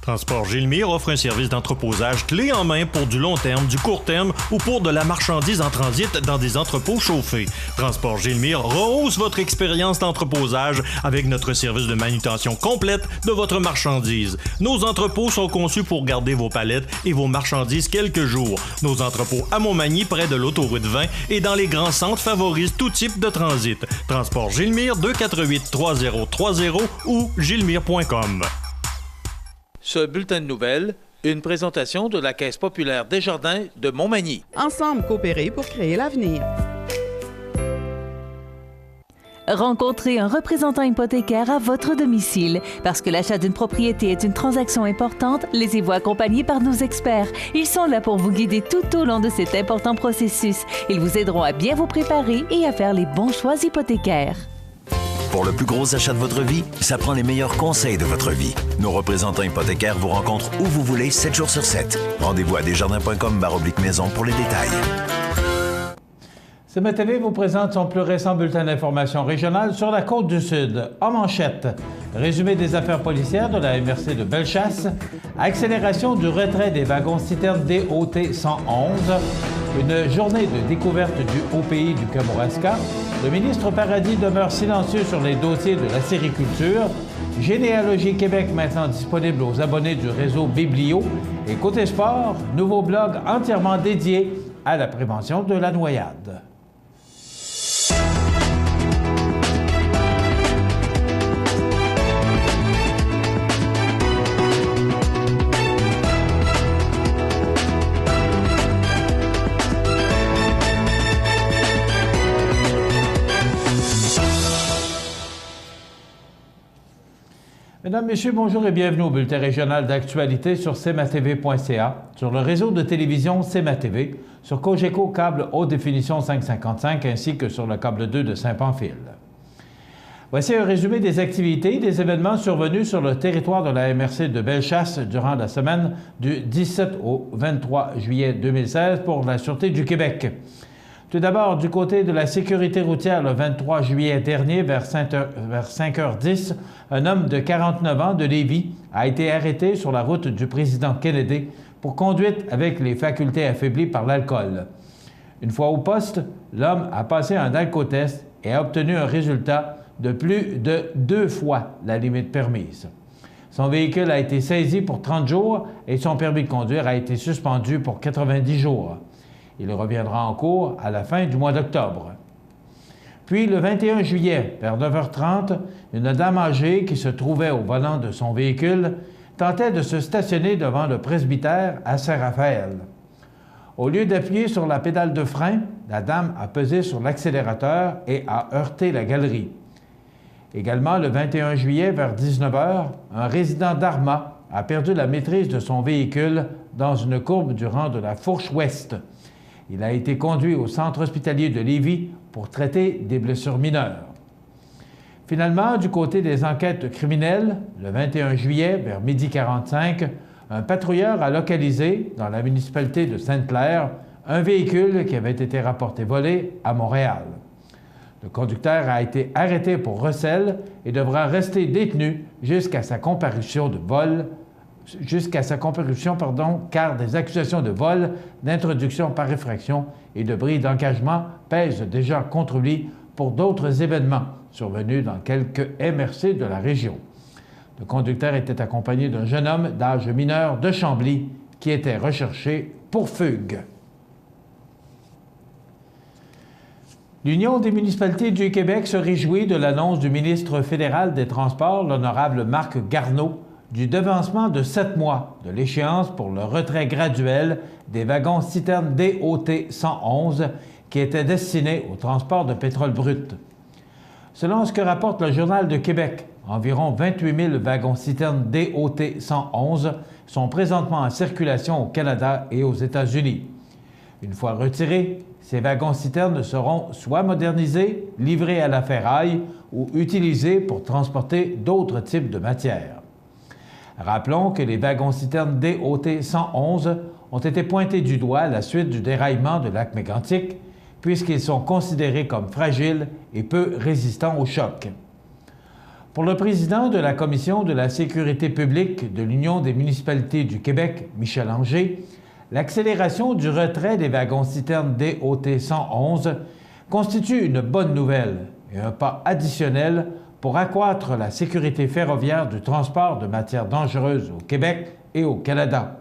Transport Gilmire offre un service d'entreposage clé en main pour du long terme, du court terme ou pour de la marchandise en transit dans des entrepôts chauffés. Transport Gilmire rehausse votre expérience d'entreposage avec notre service de manutention complète de votre marchandise. Nos entrepôts sont conçus pour garder vos palettes et vos marchandises quelques jours. Nos entrepôts à Montmagny, près de l'autoroute 20 et dans les grands centres favorisent tout type de transit. Transport Gilmire 248-3030 ou gilmire.com. Ce bulletin de nouvelles, une présentation de la Caisse populaire Desjardins de Montmagny. Ensemble, coopérer pour créer l'avenir. Rencontrez un représentant hypothécaire à votre domicile. Parce que l'achat d'une propriété est une transaction importante, laissez-vous accompagner par nos experts. Ils sont là pour vous guider tout au long de cet important processus. Ils vous aideront à bien vous préparer et à faire les bons choix hypothécaires. Pour le plus gros achat de votre vie, ça prend les meilleurs conseils de votre vie. Nos représentants hypothécaires vous rencontrent où vous voulez, 7 jours sur 7. Rendez-vous à desjardins.com/maison pour les détails. CMA-TV vous présente son plus récent bulletin d'information régionale sur la Côte-du-Sud. En manchette, résumé des affaires policières de la MRC de Bellechasse, accélération du retrait des wagons-citernes DOT 111, une journée de découverte du haut pays du Kamouraska, le ministre Paradis demeure silencieux sur les dossiers de la sériculture, Généalogie Québec maintenant disponible aux abonnés du réseau Biblio, et côté sport, nouveau blog entièrement dédié à la prévention de la noyade. Mesdames, Messieurs, bonjour et bienvenue au bulletin régional d'actualité sur cmatv.ca, sur le réseau de télévision CMA-TV, sur Cogeco câble haute définition 555 ainsi que sur le câble 2 de Saint-Pamphile. Voici un résumé des activités et des événements survenus sur le territoire de la MRC de Bellechasse durant la semaine du 17 au 23 juillet 2016 pour la Sûreté du Québec. Tout d'abord, du côté de la sécurité routière, le 23 juillet dernier, vers 5h10, un homme de 49 ans de Lévis a été arrêté sur la route du président Kennedy pour conduite avec les facultés affaiblies par l'alcool. Une fois au poste, l'homme a passé un alcotest et a obtenu un résultat de plus de 2 fois la limite permise. Son véhicule a été saisi pour 30 jours et son permis de conduire a été suspendu pour 90 jours. Il reviendra en cours à la fin du mois d'octobre. Puis, le 21 juillet, vers 9h30, une dame âgée qui se trouvait au volant de son véhicule tentait de se stationner devant le presbytère à Saint-Raphaël. Au lieu d'appuyer sur la pédale de frein, la dame a pesé sur l'accélérateur et a heurté la galerie. Également, le 21 juillet, vers 19h, un résident d'Arma a perdu la maîtrise de son véhicule dans une courbe du rang de la Fourche Ouest. Il a été conduit au centre hospitalier de Lévis pour traiter des blessures mineures. Finalement, du côté des enquêtes criminelles, le 21 juillet, vers 12h45, un patrouilleur a localisé, dans la municipalité de Sainte-Claire, un véhicule qui avait été rapporté volé à Montréal. Le conducteur a été arrêté pour recel et devra rester détenu jusqu'à sa comparution car des accusations de vol, d'introduction par effraction et de bris d'engagement pèsent déjà contre lui pour d'autres événements survenus dans quelques MRC de la région. Le conducteur était accompagné d'un jeune homme d'âge mineur de Chambly qui était recherché pour fugue. L'Union des municipalités du Québec se réjouit de l'annonce du ministre fédéral des Transports, l'honorable Marc Garneau, du devancement de 7 mois de l'échéance pour le retrait graduel des wagons-citernes DOT 111 qui étaient destinés au transport de pétrole brut. Selon ce que rapporte le Journal de Québec, environ 28 000 wagons-citernes DOT 111 sont présentement en circulation au Canada et aux États-Unis. Une fois retirés, ces wagons-citernes seront soit modernisés, livrés à la ferraille ou utilisés pour transporter d'autres types de matières. Rappelons que les wagons-citernes DOT 111 ont été pointés du doigt à la suite du déraillement de lac Mégantic, puisqu'ils sont considérés comme fragiles et peu résistants au choc. Pour le président de la Commission de la sécurité publique de l'Union des municipalités du Québec, Michel Anger, l'accélération du retrait des wagons-citernes DOT 111 constitue une bonne nouvelle et un pas additionnel pour accroître la sécurité ferroviaire du transport de matières dangereuses au Québec et au Canada.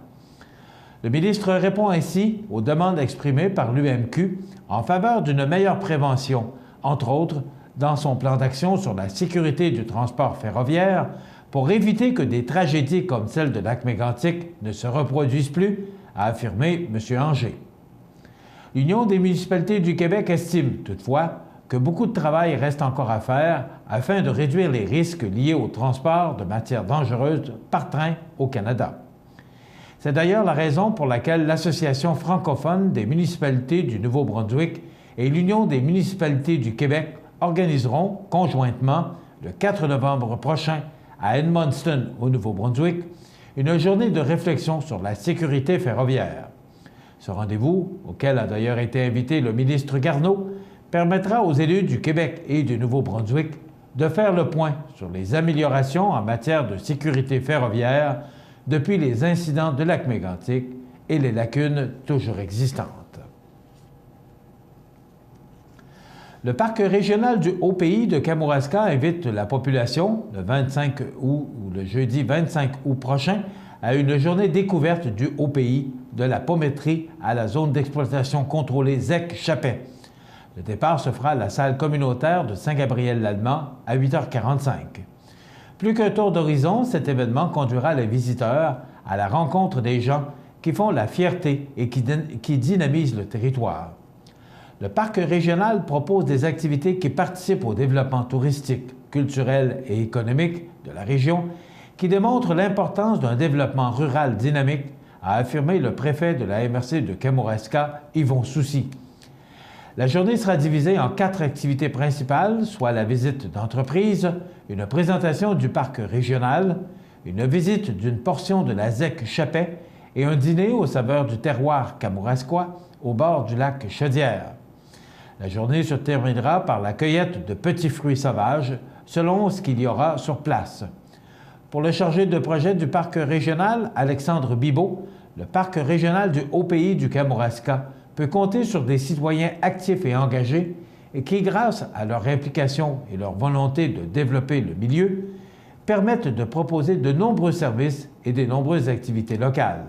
Le ministre répond ainsi aux demandes exprimées par l'UMQ en faveur d'une meilleure prévention, entre autres dans son plan d'action sur la sécurité du transport ferroviaire, pour éviter que des tragédies comme celle de Lac-Mégantic ne se reproduisent plus, a affirmé M. Anger. L'Union des municipalités du Québec estime, toutefois, que beaucoup de travail reste encore à faire afin de réduire les risques liés au transport de matières dangereuses par train au Canada. C'est d'ailleurs la raison pour laquelle l'Association francophone des municipalités du Nouveau-Brunswick et l'Union des municipalités du Québec organiseront conjointement, le 4 novembre prochain, à Edmundston, au Nouveau-Brunswick, une journée de réflexion sur la sécurité ferroviaire. Ce rendez-vous, auquel a d'ailleurs été invité le ministre Garneau, permettra aux élus du Québec et du Nouveau-Brunswick de faire le point sur les améliorations en matière de sécurité ferroviaire depuis les incidents de Lac-Mégantic et les lacunes toujours existantes. Le parc régional du Haut-Pays de Kamouraska invite la population, le 25 août ou le jeudi 25 août prochain, à une journée découverte du Haut-Pays, de la pommetrie à la zone d'exploitation contrôlée ZEC-Chapet. Le départ se fera à la salle communautaire de Saint-Gabriel-l'Allemand à 8h45. Plus qu'un tour d'horizon, cet événement conduira les visiteurs à la rencontre des gens qui font la fierté et qui dynamisent le territoire. Le parc régional propose des activités qui participent au développement touristique, culturel et économique de la région, qui démontrent l'importance d'un développement rural dynamique, a affirmé le préfet de la MRC de Kamouraska, Yvon Soucy. La journée sera divisée en 4 activités principales, soit la visite d'entreprise, une présentation du parc régional, une visite d'une portion de la ZEC-Chapet et un dîner aux saveurs du terroir kamouraskois au bord du lac Chaudière. La journée se terminera par la cueillette de petits fruits sauvages, selon ce qu'il y aura sur place. Pour le chargé de projet du parc régional, Alexandre Bibeau, le parc régional du Haut-Pays du Kamouraska peut compter sur des citoyens actifs et engagés et qui, grâce à leur implication et leur volonté de développer le milieu, permettent de proposer de nombreux services et de nombreuses activités locales.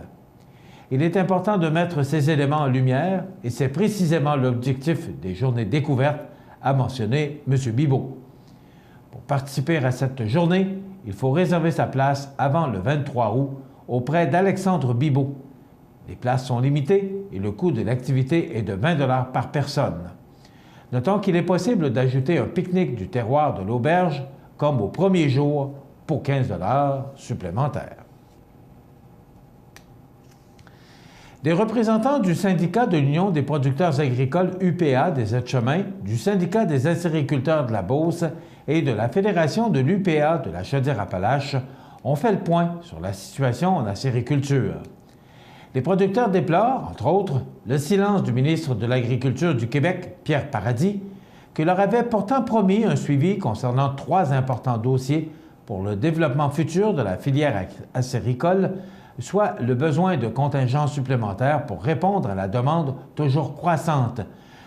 Il est important de mettre ces éléments en lumière et c'est précisément l'objectif des journées découvertes, a mentionné M. Bibeau. Pour participer à cette journée, il faut réserver sa place avant le 23 août auprès d'Alexandre Bibeau. Les places sont limitées et le coût de l'activité est de 20 $ par personne. Notons qu'il est possible d'ajouter un pique-nique du terroir de l'auberge comme au premier jour pour 15 $ supplémentaires. Des représentants du syndicat de l'Union des producteurs agricoles UPA des Aides-Chemins, du syndicat des acériculteurs de la Beauce et de la Fédération de l'UPA de la Chaudière-Appalaches ont fait le point sur la situation en acériculture. Les producteurs déplorent, entre autres, le silence du ministre de l'Agriculture du Québec, Pierre Paradis, qui leur avait pourtant promis un suivi concernant 3 importants dossiers pour le développement futur de la filière acéricole, soit le besoin de contingents supplémentaires pour répondre à la demande toujours croissante,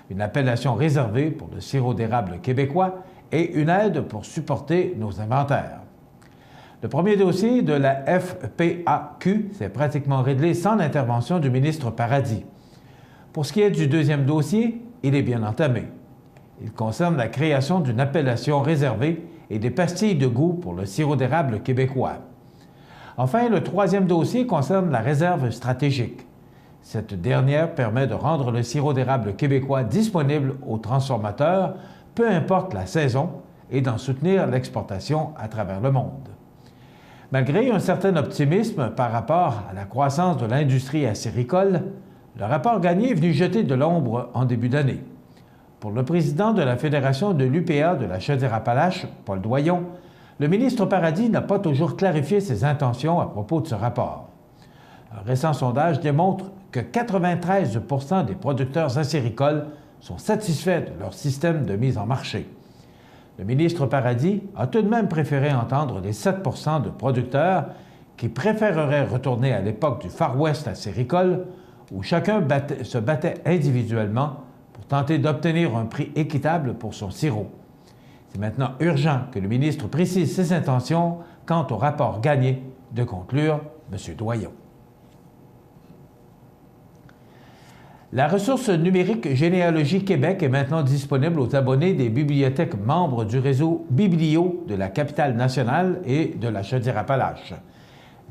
une appellation réservée pour le sirop d'érable québécois et une aide pour supporter nos inventaires. Le premier dossier de la FPAQ s'est pratiquement réglé sans l'intervention du ministre Paradis. Pour ce qui est du deuxième dossier, il est bien entamé. Il concerne la création d'une appellation réservée et des pastilles de goût pour le sirop d'érable québécois. Enfin, le troisième dossier concerne la réserve stratégique. Cette dernière permet de rendre le sirop d'érable québécois disponible aux transformateurs, peu importe la saison, et d'en soutenir l'exportation à travers le monde. Malgré un certain optimisme par rapport à la croissance de l'industrie acéricole, le rapport Gagné est venu jeter de l'ombre en début d'année. Pour le président de la Fédération de l'UPA de la Chaudière-Appalaches, Paul Doyon, le ministre Paradis n'a pas toujours clarifié ses intentions à propos de ce rapport. Un récent sondage démontre que 93 % des producteurs acéricoles sont satisfaits de leur système de mise en marché. Le ministre Paradis a tout de même préféré entendre les 7 % de producteurs qui préféreraient retourner à l'époque du Far West acéricole, où chacun se battait individuellement pour tenter d'obtenir un prix équitable pour son sirop. C'est maintenant urgent que le ministre précise ses intentions quant au rapport gagné, de conclure M. Doyon. La ressource numérique Généalogie Québec est maintenant disponible aux abonnés des bibliothèques membres du réseau Biblio de la capitale nationale et de la Chaudière-Appalaches.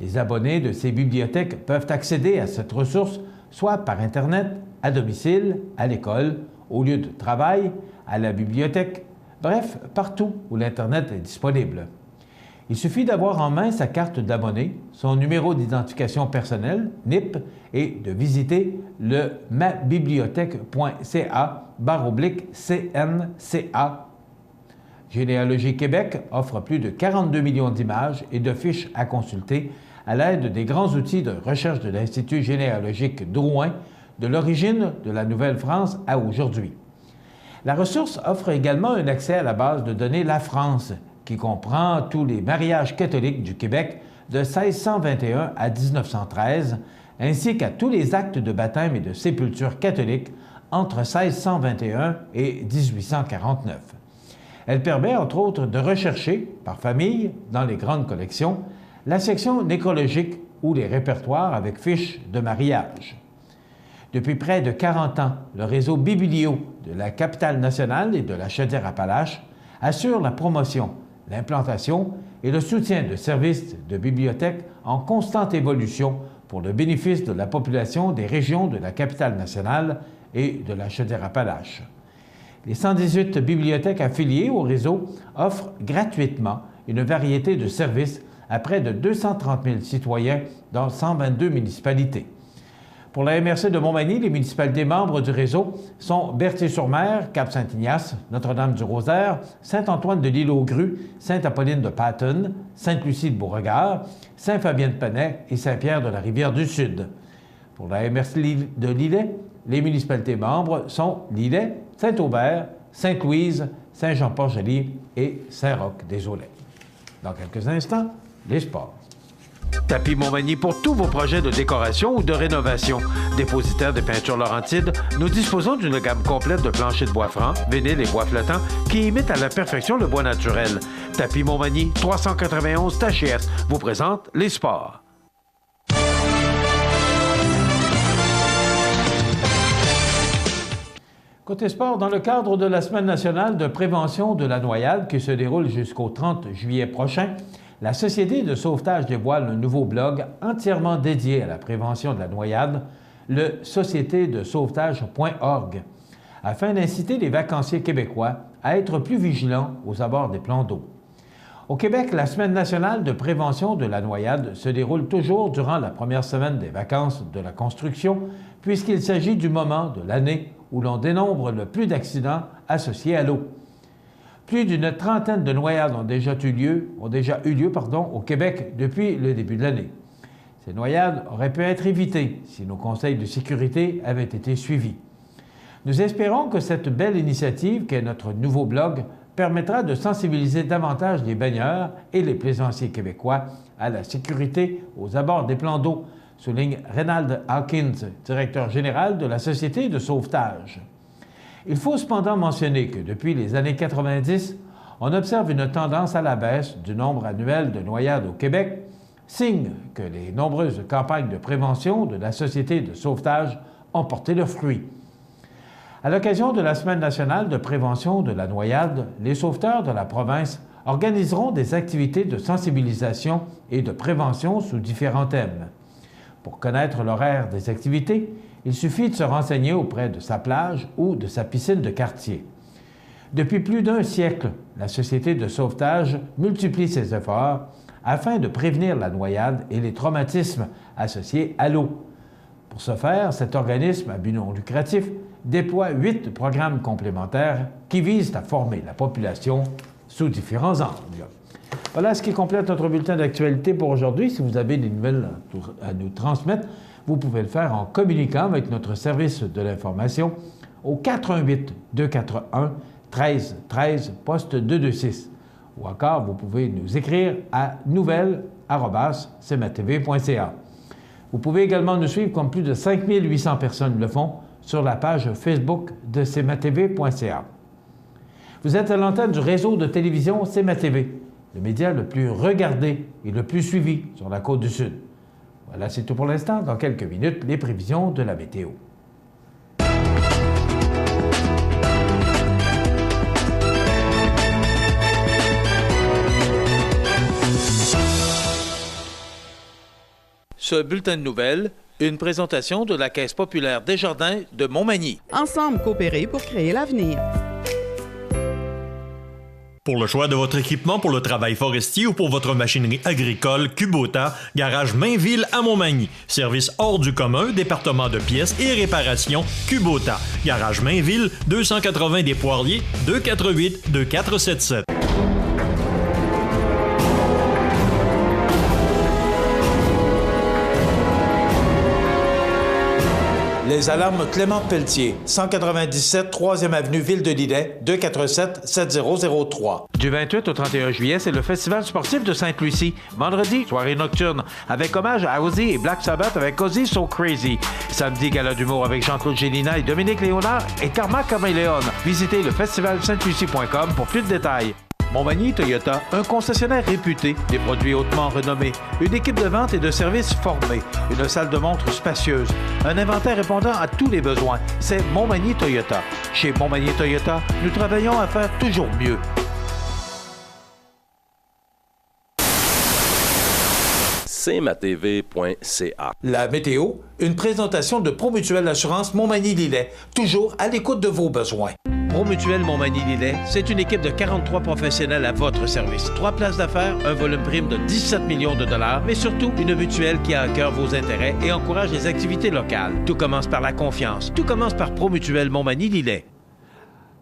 Les abonnés de ces bibliothèques peuvent accéder à cette ressource soit par Internet, à domicile, à l'école, au lieu de travail, à la bibliothèque, bref, partout où l'Internet est disponible. Il suffit d'avoir en main sa carte d'abonné, son numéro d'identification personnelle, NIP, et de visiter le mabibliothèque.ca/CNCA. Généalogie Québec offre plus de 42 millions d'images et de fiches à consulter à l'aide des grands outils de recherche de l'Institut généalogique Drouin, de l'origine de la Nouvelle-France à aujourd'hui. La ressource offre également un accès à la base de données La France, qui comprend tous les mariages catholiques du Québec de 1621 à 1913, ainsi qu'à tous les actes de baptême et de sépulture catholiques entre 1621 et 1849. Elle permet, entre autres, de rechercher, par famille, dans les grandes collections, la section nécrologique ou les répertoires avec fiches de mariage. Depuis près de 40 ans, le réseau Biblio de la capitale nationale et de la Chaudière-Appalaches assure la promotion, l'implantation et le soutien de services de bibliothèques en constante évolution pour le bénéfice de la population des régions de la capitale nationale et de la Chaudière-Appalaches. Les 118 bibliothèques affiliées au réseau offrent gratuitement une variété de services à près de 230 000 citoyens dans 122 municipalités. Pour la MRC de Montmagny, les municipalités membres du réseau sont Berthier-sur-Mer, Cap-Saint-Ignace, Notre-Dame-du-Rosaire, Saint-Antoine-de-l'Île-aux-Grue, Sainte-Apolline-de-Patten, Sainte-Lucie-de-Beauregard, Saint-Fabien-de-Penay et Saint-Pierre-de-la-Rivière-du-Sud. Pour la MRC de Lillet, les municipalités membres sont Lillet, Saint-Aubert, Sainte-Louise, Saint-Jean-Port-Joli et Saint-Roch-des-Aulets. Dans quelques instants, les sports. Tapis Montmagny pour tous vos projets de décoration ou de rénovation. Dépositaire des peintures Laurentides, nous disposons d'une gamme complète de planchers de bois franc, vinyle et bois flottant qui imitent à la perfection le bois naturel. Tapis Montmagny, 391 Tachias, vous présente les sports. Côté sport, dans le cadre de la Semaine nationale de prévention de la noyade qui se déroule jusqu'au 30 juillet prochain, la Société de sauvetage dévoile un nouveau blog entièrement dédié à la prévention de la noyade, le sociétédesauvetage.org, afin d'inciter les vacanciers québécois à être plus vigilants aux abords des plans d'eau. Au Québec, la Semaine nationale de prévention de la noyade se déroule toujours durant la première semaine des vacances de la construction, puisqu'il s'agit du moment de l'année où l'on dénombre le plus d'accidents associés à l'eau. Plus d'une trentaine de noyades ont déjà eu lieu au Québec depuis le début de l'année. Ces noyades auraient pu être évitées si nos conseils de sécurité avaient été suivis. Nous espérons que cette belle initiative, qu'est notre nouveau blog, permettra de sensibiliser davantage les baigneurs et les plaisanciers québécois à la sécurité aux abords des plans d'eau, souligne Reynald Hawkins, directeur général de la Société de sauvetage. Il faut cependant mentionner que depuis les années 90, on observe une tendance à la baisse du nombre annuel de noyades au Québec, signe que les nombreuses campagnes de prévention de la Société de sauvetage ont porté leurs fruits. À l'occasion de la Semaine nationale de prévention de la noyade, les sauveteurs de la province organiseront des activités de sensibilisation et de prévention sous différents thèmes. Pour connaître l'horaire des activités, il suffit de se renseigner auprès de sa plage ou de sa piscine de quartier. Depuis plus d'un siècle, la Société de sauvetage multiplie ses efforts afin de prévenir la noyade et les traumatismes associés à l'eau. Pour ce faire, cet organisme à but non lucratif déploie 8 programmes complémentaires qui visent à former la population sous différents angles. Voilà ce qui complète notre bulletin d'actualité pour aujourd'hui. Si vous avez des nouvelles à nous transmettre, vous pouvez le faire en communiquant avec notre service de l'information au 418-241-3711. 13 13, poste 226. Ou encore, vous pouvez nous écrire à nouvelles@cmatv.ca. Vous pouvez également nous suivre comme plus de 5800 personnes le font sur la page Facebook de cmatv.ca. Vous êtes à l'antenne du réseau de télévision CMA-TV, le média le plus regardé et le plus suivi sur la Côte-du-Sud. Voilà, c'est tout pour l'instant. Dans quelques minutes, les prévisions de la météo. Ce bulletin de nouvelles, une présentation de la Caisse populaire Desjardins de Montmagny. Ensemble coopérer pour créer l'avenir. Pour le choix de votre équipement pour le travail forestier ou pour votre machinerie agricole, Kubota, garage Mainville à Montmagny. Service hors du commun, département de pièces et réparation, Kubota. Garage Mainville, 280 des Poiriers, 248-2477. Les alarmes Clément Pelletier, 197 3e avenue Ville de Lillet, 247-7003. Du 28 au 31 juillet, c'est le Festival sportif de Sainte-Lucie. Vendredi, soirée nocturne, avec hommage à Ozzy et Black Sabbath avec Ozzy So Crazy. Samedi, gala d'humour avec Jean-Claude Gélina et Dominique Léonard et Karma Caméléon. Visitez le festivalsainte-lucie.com pour plus de détails. Montmagny Toyota, un concessionnaire réputé, des produits hautement renommés, une équipe de vente et de services formée, une salle de montre spacieuse, un inventaire répondant à tous les besoins. C'est Montmagny Toyota. Chez Montmagny Toyota, nous travaillons à faire toujours mieux. cmatv.ca. La météo, une présentation de Promutuelle Assurance Montmagny-Lillet, toujours à l'écoute de vos besoins. Promutuelle Montmagny-Lillet, c'est une équipe de 43 professionnels à votre service. 3 places d'affaires, un volume prime de 17 millions de dollars, mais surtout une mutuelle qui a à cœur vos intérêts et encourage les activités locales. Tout commence par la confiance. Tout commence par Promutuelle Montmagny-Lillet.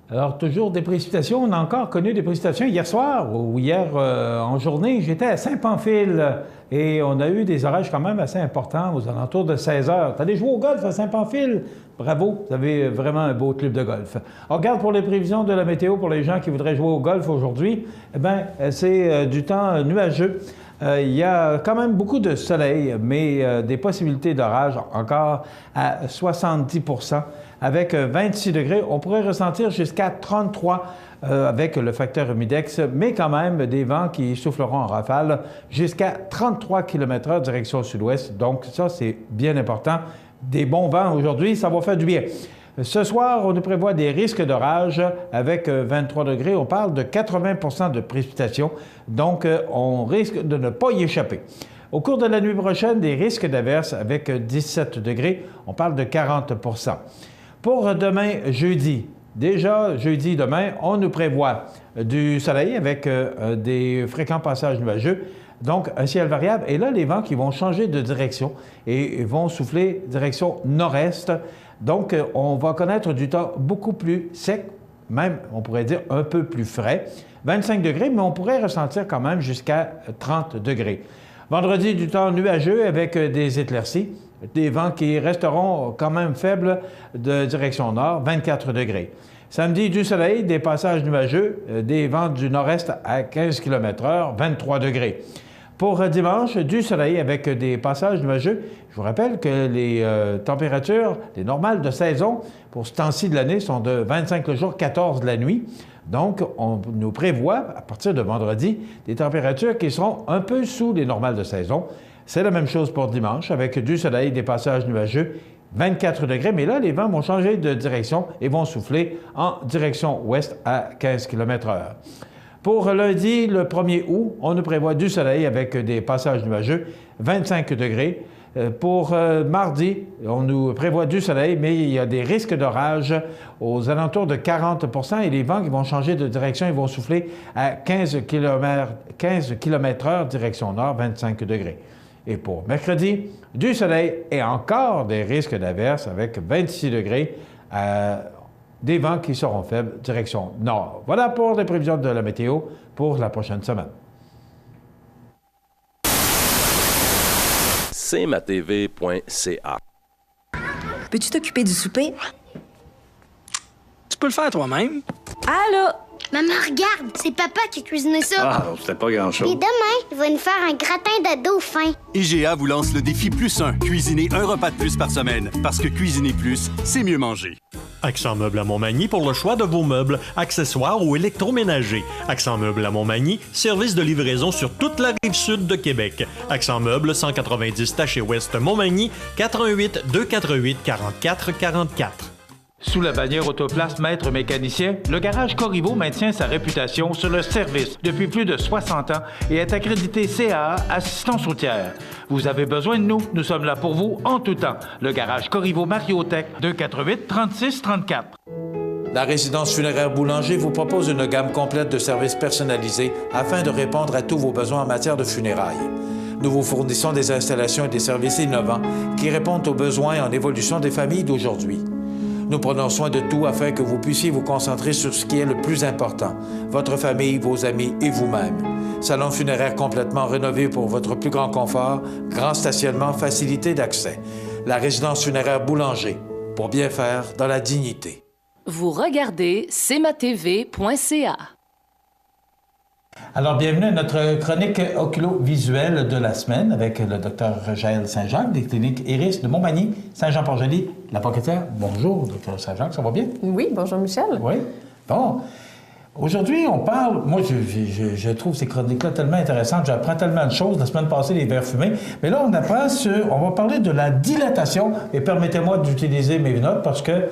Alors, toujours des précipitations. On a encore connu des précipitations hier soir ou hier en journée. J'étais à Saint-Pamphile et on a eu des orages quand même assez importants aux alentours de 16 heures. Tu allé jouer au golf à Saint-Pamphile? Bravo, vous avez vraiment un beau club de golf. On regarde pour les prévisions de la météo pour les gens qui voudraient jouer au golf aujourd'hui. Eh bien, c'est du temps nuageux. Il y a quand même beaucoup de soleil, mais des possibilités d'orage encore à 70 %. Avec 26 degrés, on pourrait ressentir jusqu'à 33 avec le facteur humidex, mais quand même des vents qui souffleront en rafale jusqu'à 33 km/h direction sud-ouest. Donc ça, c'est bien important. Des bons vents aujourd'hui, ça va faire du bien. Ce soir, on nous prévoit des risques d'orage avec 23 degrés. On parle de 80 % de précipitations, donc on risque de ne pas y échapper. Au cours de la nuit prochaine, des risques d'averses avec 17 degrés. On parle de 40 %. Pour demain, jeudi, déjà jeudi demain, on nous prévoit du soleil avec des fréquents passages nuageux, donc un ciel variable. Et là, les vents qui vont changer de direction et vont souffler direction nord-est. Donc, on va connaître du temps beaucoup plus sec, même, on pourrait dire, un peu plus frais. 25 degrés, mais on pourrait ressentir quand même jusqu'à 30 degrés. Vendredi, du temps nuageux avec des éclaircies. Des vents qui resteront quand même faibles de direction nord, 24 degrés. Samedi, du soleil, des passages nuageux, des vents du nord-est à 15 km/h, 23 degrés. Pour dimanche, du soleil avec des passages nuageux. Je vous rappelle que les températures, les normales de saison pour ce temps-ci de l'année sont de 25 le jour, 14 la nuit. Donc, on nous prévoit, à partir de vendredi, des températures qui seront un peu sous les normales de saison. C'est la même chose pour dimanche, avec du soleil, des passages nuageux, 24 degrés. Mais là, les vents vont changer de direction et vont souffler en direction ouest à 15 km/h. Pour lundi, le 1er août, on nous prévoit du soleil avec des passages nuageux, 25 degrés. Pour mardi, on nous prévoit du soleil, mais il y a des risques d'orage aux alentours de 40 % et les vents qui vont changer de direction, ils vont souffler à 15 km/h direction nord, 25 degrés. Et pour mercredi, du soleil et encore des risques d'averses avec 26 degrés, des vents qui seront faibles direction nord. Voilà pour les prévisions de la météo pour la prochaine semaine. cmatv.ca. Peux-tu t'occuper du souper? Tu peux le faire toi-même. Allô? Maman, regarde, c'est papa qui a cuisiné ça. Ah, c'était pas grand-chose. Et demain, il va nous faire un gratin de dauphin. IGA vous lance le défi +1. Cuisinez un repas de plus par semaine. Parce que cuisiner plus, c'est mieux manger. Accent Meubles à Montmagny pour le choix de vos meubles, accessoires ou électroménagers. Accent Meubles à Montmagny, service de livraison sur toute la rive sud de Québec. Accent Meubles, 190 Taché Ouest Montmagny, 88 248 44 44. Sous la bannière Autoplace Maître Mécanicien, le garage Corriveau maintient sa réputation sur le service depuis plus de 60 ans et est accrédité CAA Assistance routière. Vous avez besoin de nous, nous sommes là pour vous en tout temps. Le garage Corriveau Mariotech, 248 36 34. La résidence funéraire Boulanger vous propose une gamme complète de services personnalisés afin de répondre à tous vos besoins en matière de funérailles. Nous vous fournissons des installations et des services innovants qui répondent aux besoins en évolution des familles d'aujourd'hui. Nous prenons soin de tout afin que vous puissiez vous concentrer sur ce qui est le plus important, votre famille, vos amis et vous-même. Salon funéraire complètement rénové pour votre plus grand confort, grand stationnement, facilité d'accès. La résidence funéraire Boulanger, pour bien faire dans la dignité. Vous regardez cmatv.ca. Alors, bienvenue à notre chronique oculo-visuelle de la semaine avec le Dr Jaël Saint-Jacques des cliniques Iris de Montmagny, Saint-Jean-Port-Joli, La Pocatière. Bonjour, Dr Saint-Jacques, ça va bien? Oui, bonjour Michel. Oui. Bon. Aujourd'hui, on parle... Moi, je trouve ces chroniques-là tellement intéressantes. J'apprends tellement de choses. La semaine passée, les verres fumés. Mais là, on apprend on va parler de la dilatation. Et permettez-moi d'utiliser mes notes parce que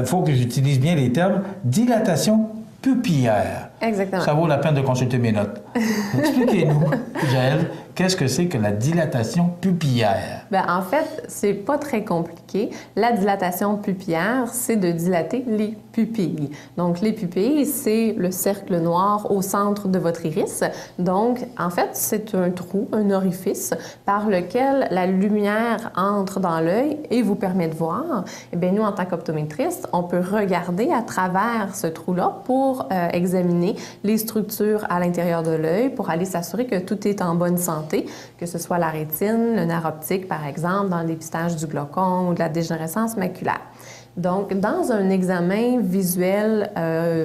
faut que j'utilise bien les termes. Dilatation pupillaire. Exactement. Ça vaut la peine de consulter mes notes. Expliquez-nous, Jaël, qu'est-ce que c'est que la dilatation pupillaire? Bien, en fait, c'est pas très compliqué. La dilatation pupillaire, c'est de dilater les pupilles. Donc, les pupilles, c'est le cercle noir au centre de votre iris. Donc, en fait, c'est un trou, un orifice par lequel la lumière entre dans l'œil et vous permet de voir. Eh bien, nous, en tant qu'optométristes, on peut regarder à travers ce trou-là pour examiner les structures à l'intérieur de l'œil pour aller s'assurer que tout est en bonne santé, que ce soit la rétine, le nerf optique, par exemple, dans le dépistage du glaucome ou de la dégénérescence maculaire. Donc, dans un examen visuel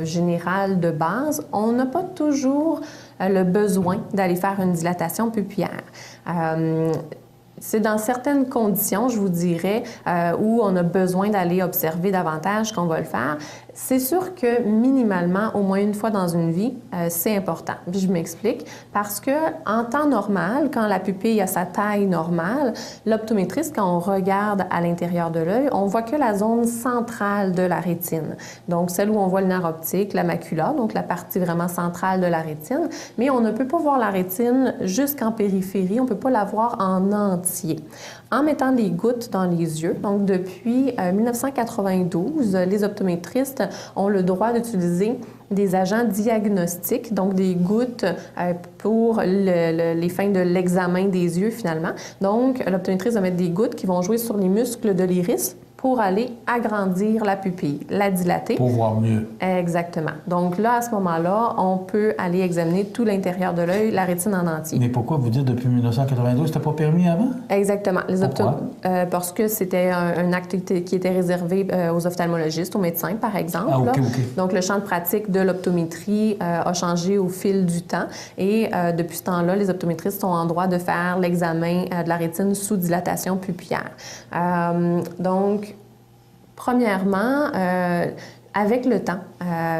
général de base, on n'a pas toujours le besoin d'aller faire une dilatation pupillaire. C'est dans certaines conditions, je vous dirais, où on a besoin d'aller observer davantage qu'on va le faire. C'est sûr que minimalement, au moins une fois dans une vie, c'est important. Puis je m'explique. Parce que en temps normal, quand la pupille a sa taille normale, l'optométriste, quand on regarde à l'intérieur de l'œil, on voit que la zone centrale de la rétine. Donc, celle où on voit le nerf optique, la macula, donc la partie vraiment centrale de la rétine. Mais on ne peut pas voir la rétine jusqu'en périphérie. On ne peut pas la voir en entier. En mettant des gouttes dans les yeux, donc depuis 1992, les optométristes ont le droit d'utiliser des agents diagnostiques, donc des gouttes pour les fins de l'examen des yeux finalement. Donc, l'optométriste va mettre des gouttes qui vont jouer sur les muscles de l'iris pour aller agrandir la pupille, la dilater. Pour voir mieux. Exactement. Donc là, à ce moment-là, on peut aller examiner tout l'intérieur de l'œil, la rétine en entier. Mais pourquoi vous dites depuis 1992, c'était pas permis avant? Exactement. Pourquoi? Parce que c'était un acte qui était réservé aux ophtalmologistes, aux médecins, par exemple. Ah, OK. Donc, le champ de pratique de l'optométrie a changé au fil du temps. Et depuis ce temps-là, les optométristes sont en droit de faire l'examen de la rétine sous dilatation pupillaire. Donc, premièrement, avec le temps.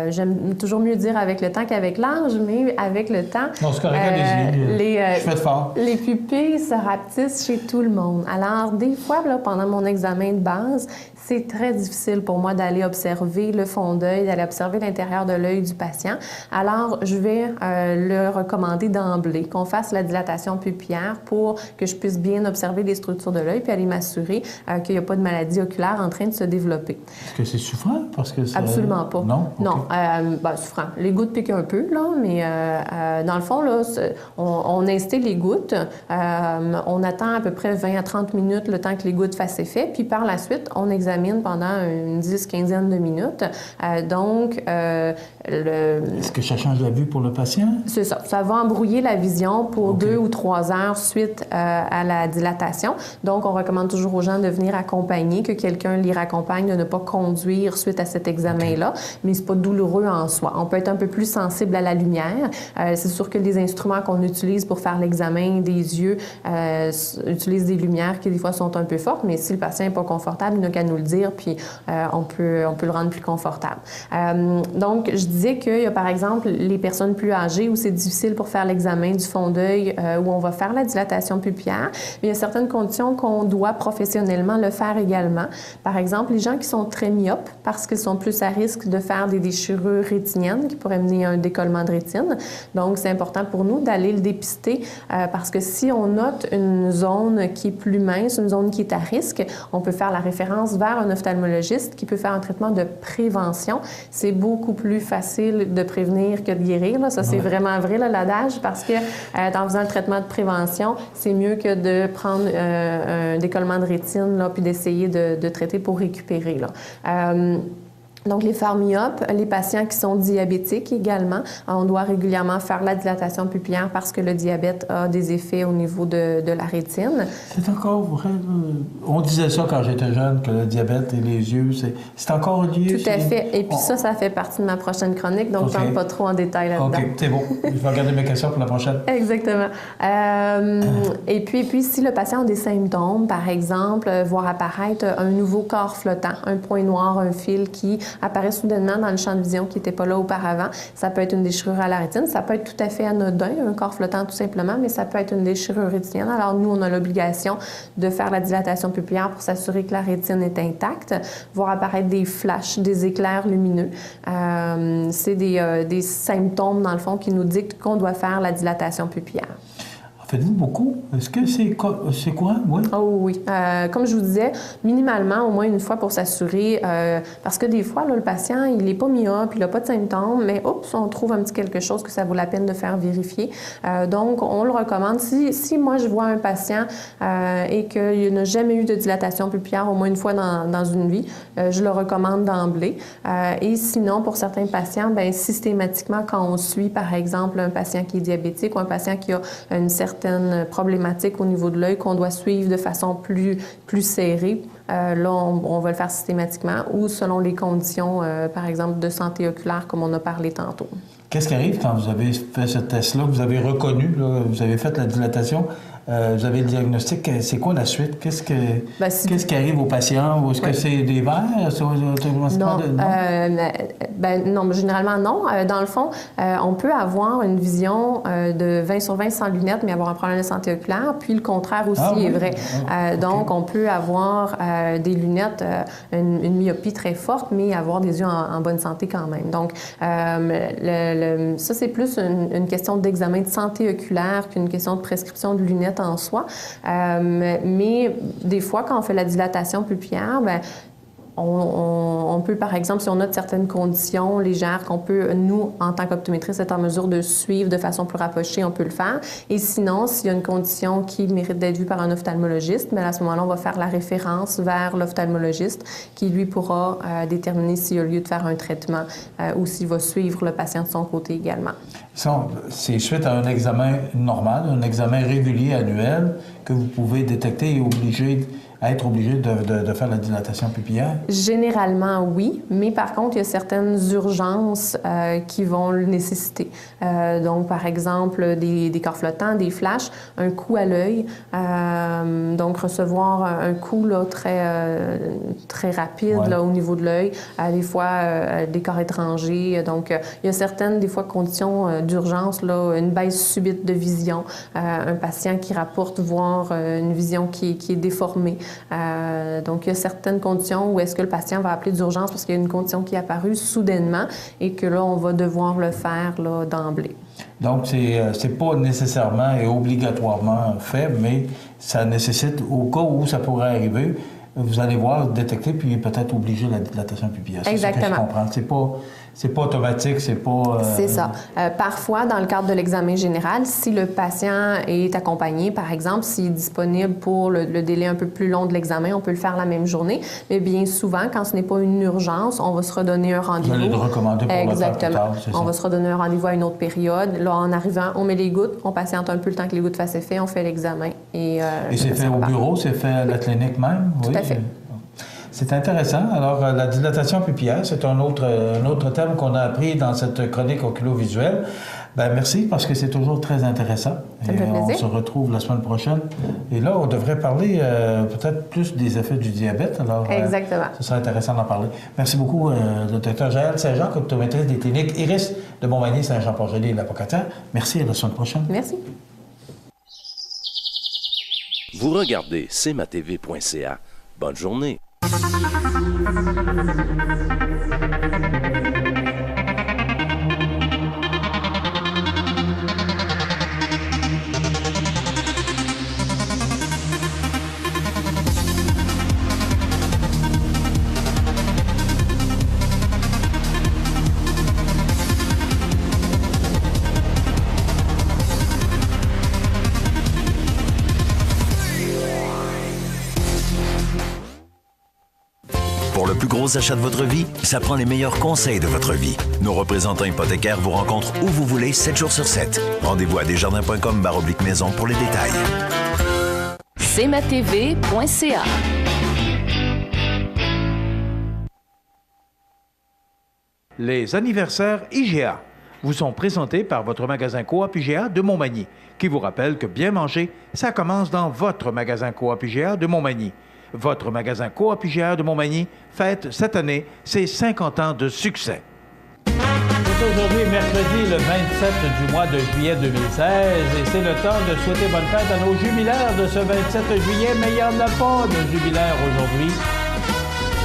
J'aime toujours mieux dire avec le temps qu'avec l'âge, mais avec le temps... Non, c'est correct, allez-y. Je fais de fort. Les pupilles se rapetissent chez tout le monde. Alors, des fois, là, pendant mon examen de base, c'est très difficile pour moi d'aller observer le fond d'œil, d'aller observer l'intérieur de l'œil du patient. Alors, je vais le recommander d'emblée, qu'on fasse la dilatation pupillaire pour que je puisse bien observer les structures de l'œil puis aller m'assurer qu'il n'y a pas de maladie oculaire en train de se développer. Est-ce que c'est souffrant? Parce que Absolument pas. Non? Okay. Non, souffrant. Les gouttes piquent un peu, là, mais dans le fond, là, on instille les gouttes. On attend à peu près 20 à 30 minutes le temps que les gouttes fassent effet, puis par la suite, on examine pendant une 10-15 de minutes. Est-ce que ça change la vue pour le patient? C'est ça. Ça va embrouiller la vision pour 2 ou 3 heures suite à la dilatation. Donc, on recommande toujours aux gens de venir accompagner, que quelqu'un les raccompagne, de ne pas conduire suite à cet examen. examen-là, mais c'est pas douloureux en soi. On peut être un peu plus sensible à la lumière. C'est sûr que les instruments qu'on utilise pour faire l'examen des yeux utilisent des lumières qui, des fois, sont un peu fortes, mais si le patient n'est pas confortable, il n'a qu'à nous le dire, puis on peut le rendre plus confortable. Donc, je disais qu'il y a, par exemple, les personnes plus âgées où c'est difficile pour faire l'examen du fond d'œil, où on va faire la dilatation pupillaire, mais il y a certaines conditions qu'on doit professionnellement le faire également. Par exemple, les gens qui sont très myopes, parce qu'ils sont plus à risque de faire des déchirures rétiniennes qui pourraient mener à un décollement de rétine. Donc, c'est important pour nous d'aller le dépister parce que si on note une zone qui est plus mince, une zone qui est à risque, on peut faire la référence vers un ophtalmologiste qui peut faire un traitement de prévention. C'est beaucoup plus facile de prévenir que de guérir. Là. Ça, c'est vraiment vrai, là, l'adage, parce que en faisant le traitement de prévention, c'est mieux que de prendre un décollement de rétine là, puis d'essayer de traiter pour récupérer. Là. Donc, les phares myopes, les patients qui sont diabétiques également, on doit régulièrement faire la dilatation pupillaire parce que le diabète a des effets au niveau de la rétine. C'est encore vrai. On disait ça quand j'étais jeune, que le diabète et les yeux, c'est encore lié. Tout à fait. Et puis ça fait partie de ma prochaine chronique, donc je n'entre pas trop en détail là-dedans. OK, c'est bon. Je vais regarder mes questions pour la prochaine. Exactement. Et puis, si le patient a des symptômes, par exemple, voir apparaître un nouveau corps flottant, un point noir, un fil qui apparaît soudainement dans le champ de vision qui n'était pas là auparavant. Ça peut être une déchirure à la rétine, ça peut être tout à fait anodin, un corps flottant tout simplement, mais ça peut être une déchirure rétinienne. Alors nous, on a l'obligation de faire la dilatation pupillaire pour s'assurer que la rétine est intacte, voir apparaître des flashs, des éclairs lumineux. C'est des symptômes, dans le fond, qui nous dictent qu'on doit faire la dilatation pupillaire. Faites-vous beaucoup? Est-ce que c'est courant? Oui. Oh oui. Comme je vous disais, minimalement, au moins une fois pour s'assurer, parce que des fois, là, le patient, il n'est pas myope, il n'a pas de symptômes, mais oups, on trouve un petit quelque chose que ça vaut la peine de faire vérifier. Donc, on le recommande. Si moi, je vois un patient et qu'il n'a jamais eu de dilatation pupillaire au moins une fois dans une vie, je le recommande d'emblée. Et sinon, pour certains patients, bien, systématiquement, quand on suit, par exemple, un patient qui est diabétique ou un patient qui a une certaine problématiques au niveau de l'œil qu'on doit suivre de façon plus serrée. Là, on va le faire systématiquement ou selon les conditions, par exemple, de santé oculaire, comme on a parlé tantôt. Qu'est-ce qui arrive quand vous avez fait ce test-là, vous avez reconnu, là, vous avez fait la dilatation, vous avez le diagnostic, c'est quoi la suite? Qu'est-ce qui arrive aux patients? Est-ce que c'est des verres? Non, généralement non. Dans le fond, on peut avoir une vision de 20 sur 20 sans lunettes, mais avoir un problème de santé oculaire, puis le contraire aussi est vrai. Donc, on peut avoir des lunettes, une myopie très forte, mais avoir des yeux en bonne santé quand même. Donc, ça, c'est plus une question d'examen de santé oculaire qu'une question de prescription de lunettes en soi. Mais des fois, quand on fait la dilatation pupillaire, bien, on peut, par exemple, si on note certaines conditions légères qu'on peut, nous, en tant qu'optométriste, être en mesure de suivre de façon plus rapprochée, on peut le faire. Et sinon, s'il y a une condition qui mérite d'être vue par un ophtalmologiste, mais à ce moment-là, on va faire la référence vers l'ophtalmologiste qui, lui, pourra déterminer s'il y a lieu de faire un traitement ou s'il va suivre le patient de son côté également. C'est suite à un examen normal, un examen régulier annuel que vous pouvez détecter et être obligé de faire la dilatation pupillaire? Généralement, oui. Mais par contre, il y a certaines urgences qui vont le nécessiter. Donc, par exemple, des corps flottants, des flashs, un coup à l'œil. Donc, recevoir un coup là, très rapide là, au niveau de l'œil. Des fois, des corps étrangers. Donc, il y a certaines, des fois, conditions d'urgence, là, une baisse subite de vision. Un patient qui rapporte voir une vision qui est déformée. Donc, il y a certaines conditions où est-ce que le patient va appeler d'urgence parce qu'il y a une condition qui est apparue soudainement et que là, on va devoir le faire là, d'emblée. Donc, c'est pas nécessairement et obligatoirement fait, mais ça nécessite, au cas où ça pourrait arriver, vous allez voir, détecter, puis peut-être obliger la dilatation pupillaire. Exactement. C'est ça que je comprends. C'est pas automatique, c'est pas... C'est ça. Parfois, dans le cadre de l'examen général, si le patient est accompagné, par exemple, s'il est disponible pour le délai un peu plus long de l'examen, on peut le faire la même journée. Mais bien souvent, quand ce n'est pas une urgence, on va se redonner un rendez-vous. Vous allez le recommander pour le faire plus tard, c'est ça. On va se redonner un rendez-vous à une autre période. Là, en arrivant, on met les gouttes, on patiente un peu le temps que les gouttes fassent effet, on fait l'examen. Et c'est fait au bureau, c'est fait à la clinique même? Tout à fait. C'est intéressant. Alors, la dilatation pupillaire, c'est un autre thème qu'on a appris dans cette chronique oculovisuelle. Ben, merci, parce que c'est toujours très intéressant. Ça me fait plaisir. On se retrouve la semaine prochaine. Et là, on devrait parler peut-être plus des effets du diabète. Alors, exactement. Ce serait intéressant d'en parler. Merci beaucoup, le docteur Jaël Saint-Jean, optométriste des cliniques Iris de Montmagny, Saint-Jean-Port-Joli et l'Apocataire. Merci, à la semaine prochaine. Merci. Vous regardez cmatv.ca. Bonne journée. Pour le plus gros achat de votre vie, ça prend les meilleurs conseils de votre vie. Nos représentants hypothécaires vous rencontrent où vous voulez, 7 jours sur 7. Rendez-vous à desjardins.com/maison pour les détails. cmatv.ca. Les anniversaires IGA vous sont présentés par votre magasin Coop IGA de Montmagny, qui vous rappelle que bien manger, ça commence dans votre magasin Coop IGA de Montmagny. Votre magasin Coop IGA de Montmagny fête cette année ses 50 ans de succès. C'est aujourd'hui, mercredi, le 27 du mois de juillet 2016, et c'est le temps de souhaiter bonne fête à nos jubilaires de ce 27 juillet, mais il n'y en a pas de jubilaire aujourd'hui.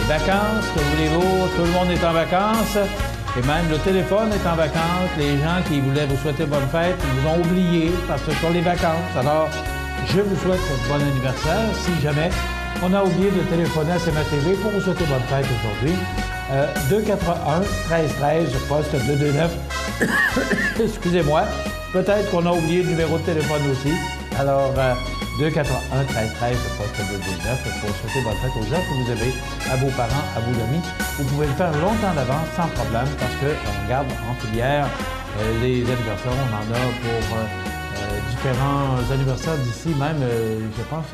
Les vacances, que voulez-vous? Tout le monde est en vacances, et même le téléphone est en vacances. Les gens qui voulaient vous souhaiter bonne fête, ils vous ont oublié parce que ce sont les vacances. Alors, je vous souhaite un bon anniversaire. Si jamais on a oublié de téléphoner à CMA-TV pour vous souhaiter bonne fête aujourd'hui. 281-1313, poste 229. Excusez-moi. Peut-être qu'on a oublié le numéro de téléphone aussi. Alors, 281-1313, poste 229, pour souhaiter bonne fête aux gens que vous avez, à vos parents, à vos amis. Vous pouvez le faire longtemps d'avance, sans problème, parce qu'on regarde en filière les anniversaires. On en a pour différents anniversaires d'ici, même, je pense,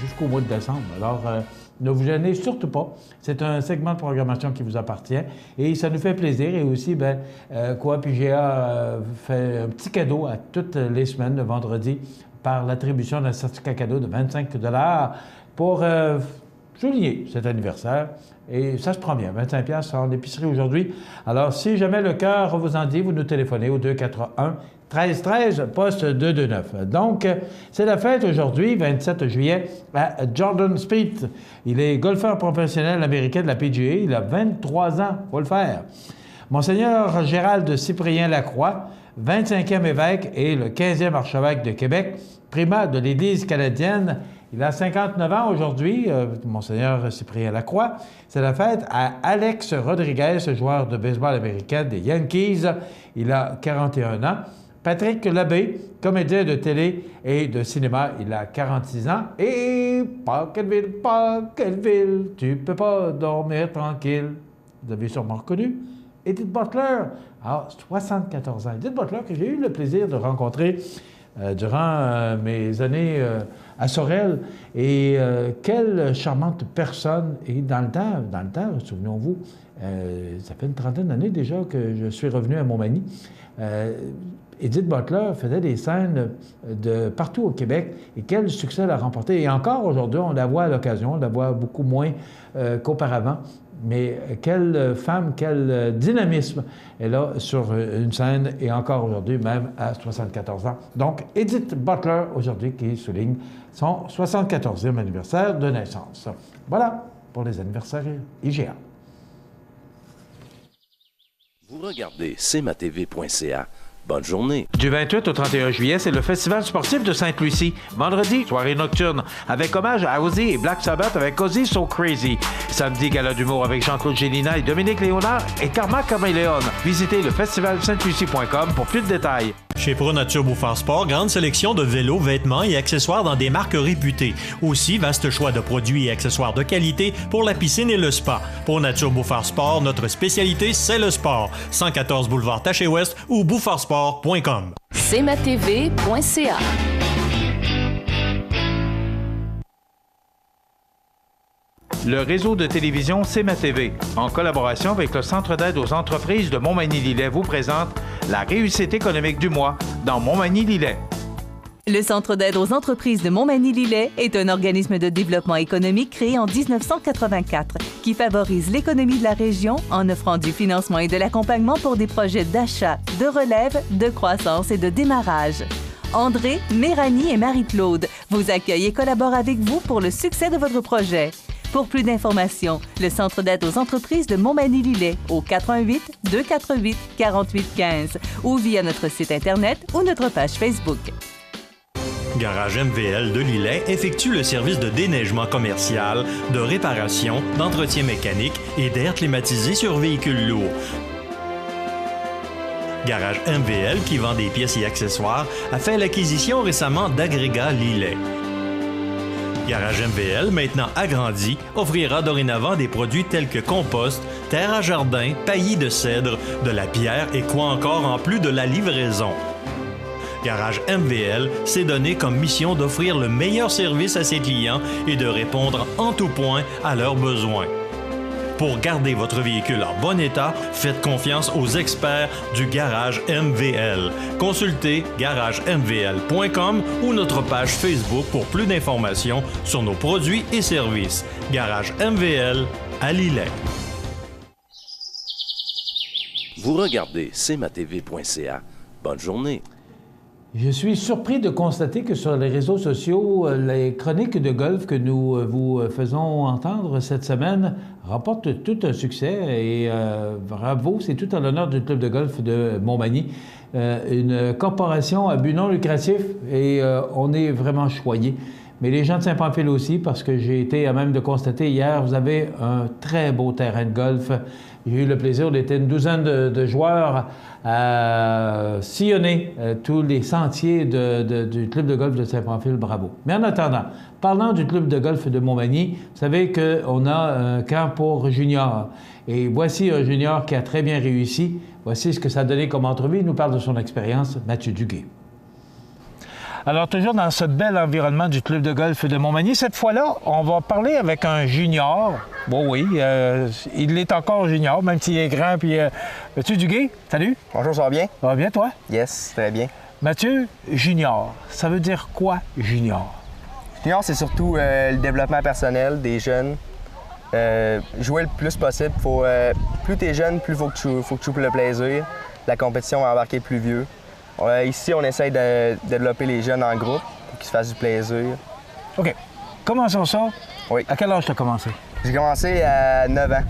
jusqu'au mois de décembre. Alors, ne vous gênez surtout pas. C'est un segment de programmation qui vous appartient et ça nous fait plaisir. Et aussi, Coop IGA fait un petit cadeau à toutes les semaines, le vendredi, par l'attribution d'un certificat cadeau de 25 $ pour souligner cet anniversaire. Et ça se prend bien, 25 $ en épicerie aujourd'hui. Alors, si jamais le cœur vous en dit, vous nous téléphonez au 281-1313, poste 229. Donc, c'est la fête aujourd'hui, 27 juillet, à Jordan Spieth. Il est golfeur professionnel américain de la PGA. Il a 23 ans, il faut le faire. Monseigneur Gérald Cyprien Lacroix, 25e évêque et le 15e archevêque de Québec, primat de l'Église canadienne. Il a 59 ans aujourd'hui, Monseigneur Cyprien Lacroix. C'est la fête à Alex Rodriguez, joueur de baseball américain des Yankees. Il a 41 ans. Patrick Labbé, comédien de télé et de cinéma, il a 46 ans. Et Pocketville, tu peux pas dormir tranquille. Vous avez sûrement reconnu Edith Butler, à 74 ans. Edith Butler, que j'ai eu le plaisir de rencontrer durant mes années à Sorel. Et quelle charmante personne. Et dans le temps, souvenons-vous, ça fait une trentaine d'années déjà que je suis revenu à Montmagny. Edith Butler faisait des scènes de partout au Québec et quel succès elle a remporté. Et encore aujourd'hui, on la voit à l'occasion, on la voit beaucoup moins qu'auparavant. Mais quelle femme, quel dynamisme elle a sur une scène et encore aujourd'hui, même à 74 ans. Donc, Edith Butler, aujourd'hui, qui souligne son 74e anniversaire de naissance. Voilà pour les anniversaires IGA. Vous regardez cmatv.ca. Bonne journée. Du 28 au 31 juillet, c'est le Festival sportif de Sainte-Lucie. Vendredi, soirée nocturne, avec hommage à Ozzy et Black Sabbath avec Ozzy So Crazy. Samedi, gala d'humour avec Jean-Claude Gélina et Dominique Léonard et Karma Caméléon. Visitez le festivalsaintlucie.com pour plus de détails. Chez Pro Nature Bouffard Sport, grande sélection de vélos, vêtements et accessoires dans des marques réputées. Aussi, vaste choix de produits et accessoires de qualité pour la piscine et le spa. Pro Nature Bouffard Sport, notre spécialité, c'est le sport. 114 boulevard Taché-Ouest ou bouffardsport.com. cmatv.ca. le réseau de télévision CMA-TV, en collaboration avec le Centre d'aide aux entreprises de Montmagny-Lillet, vous présente la réussite économique du mois dans Montmagny-Lillet. Le Centre d'aide aux entreprises de Montmagny-Lillet est un organisme de développement économique créé en 1984 qui favorise l'économie de la région en offrant du financement et de l'accompagnement pour des projets d'achat, de relève, de croissance et de démarrage. André, Méranie et Marie-Claude vous accueillent et collaborent avec vous pour le succès de votre projet. Pour plus d'informations, le Centre d'aide aux entreprises de Montmagny-Lillet au 418-248-4815 ou via notre site Internet ou notre page Facebook. Garage MVL de Lillet effectue le service de déneigement commercial, de réparation, d'entretien mécanique et d'air climatisé sur véhicules lourds. Garage MVL, qui vend des pièces et accessoires, a fait l'acquisition récemment d'Agrégats Lillet. Garage MVL, maintenant agrandi, offrira dorénavant des produits tels que compost, terre à jardin, paillis de cèdre, de la pierre et quoi encore en plus de la livraison. Garage MVL s'est donné comme mission d'offrir le meilleur service à ses clients et de répondre en tout point à leurs besoins. Pour garder votre véhicule en bon état, faites confiance aux experts du Garage MVL. Consultez garagemvl.com ou notre page Facebook pour plus d'informations sur nos produits et services. Garage MVL à Lillet. Vous regardez cmatv.ca. Bonne journée. Je suis surpris de constater que sur les réseaux sociaux, les chroniques de golf que nous vous faisons entendre cette semaine remportent tout un succès et bravo, c'est tout en l'honneur du club de golf de Montmagny, une corporation à but non lucratif et on est vraiment choyés. Mais les gens de Saint-Pamphile aussi, parce que j'ai été à même de constater hier, vous avez un très beau terrain de golf. J'ai eu le plaisir d'être une douzaine de joueurs à sillonner tous les sentiers du club de golf de Saint-Pamphile. Bravo. Mais en attendant, parlant du club de golf de Montmagny, vous savez qu'on a un camp pour juniors. Et voici un junior qui a très bien réussi. Voici ce que ça a donné comme entrevue. Il nous parle de son expérience, Mathieu Duguay. Alors, toujours dans ce bel environnement du club de golf de Montmagny, cette fois-là, on va parler avec un junior. Bon, oui, il est encore junior, même s'il est grand. Puis, Mathieu Duguay, salut. Bonjour, ça va bien? Ça va bien, toi? Yes, très bien. Mathieu, junior, ça veut dire quoi, junior? Junior, c'est surtout le développement personnel des jeunes. Jouer le plus possible. Plus tu es jeune, plus faut que tu joues pour le plaisir. La compétition va embarquer plus vieux. Ici, on essaye de développer les jeunes en groupe pour qu'ils se fassent du plaisir. OK. Commençons ça. Oui. À quel âge tu as commencé? J'ai commencé à 9 ans.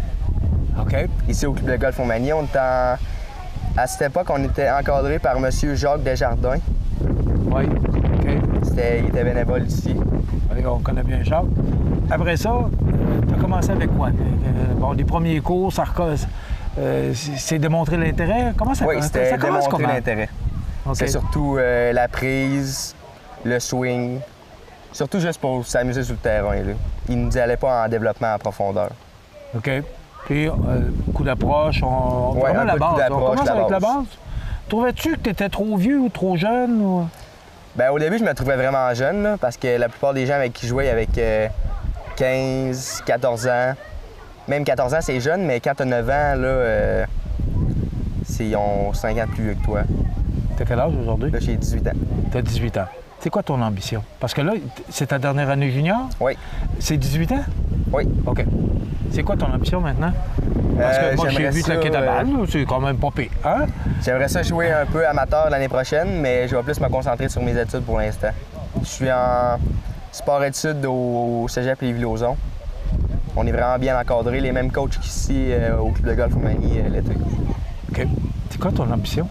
OK. Ici, au club de golf Montmagny, à cette époque, on était encadré par M. Jacques Desjardins. Oui. OK. Il était bénévole ici. Oui, on connaît bien Jacques. Après ça, tu as commencé avec quoi? Bon, les premiers cours, ça c'est démontrer l'intérêt. Comment ça commence? Oui, c'était démontrer l'intérêt. Okay. C'est surtout la prise, le swing, surtout juste pour s'amuser sur le terrain. Là. Il ne nous allait pas en développement en profondeur. OK. Puis, coup d'approche, ouais, vraiment la base. On commence avec la base. Trouvais-tu que tu étais trop vieux ou trop jeune? Ou... Bien, au début, je me trouvais vraiment jeune, là, parce que la plupart des gens avec qui je jouais avec 15, 14 ans. Même 14 ans, c'est jeune, mais quand tu as 9 ans, là, ils ont 5 ans de plus vieux que toi. T'as quel âge aujourd'hui? Là, j'ai 18 ans. T'as 18 ans. C'est quoi ton ambition? Parce que là, c'est ta dernière année junior? Oui. C'est 18 ans? Oui. OK. C'est quoi ton ambition maintenant? Parce que moi, j'ai vu claquer ta balle, c'est quand même pas pire. Hein? J'aimerais ça jouer un peu amateur l'année prochaine, mais je vais plus me concentrer sur mes études pour l'instant. Je suis en sport-études au Cégep Lévis-Lauzon. On est vraiment bien encadrés, les mêmes coachs qu'ici au club de golf Montmagny l'été. OK. C'est quoi ton ambition?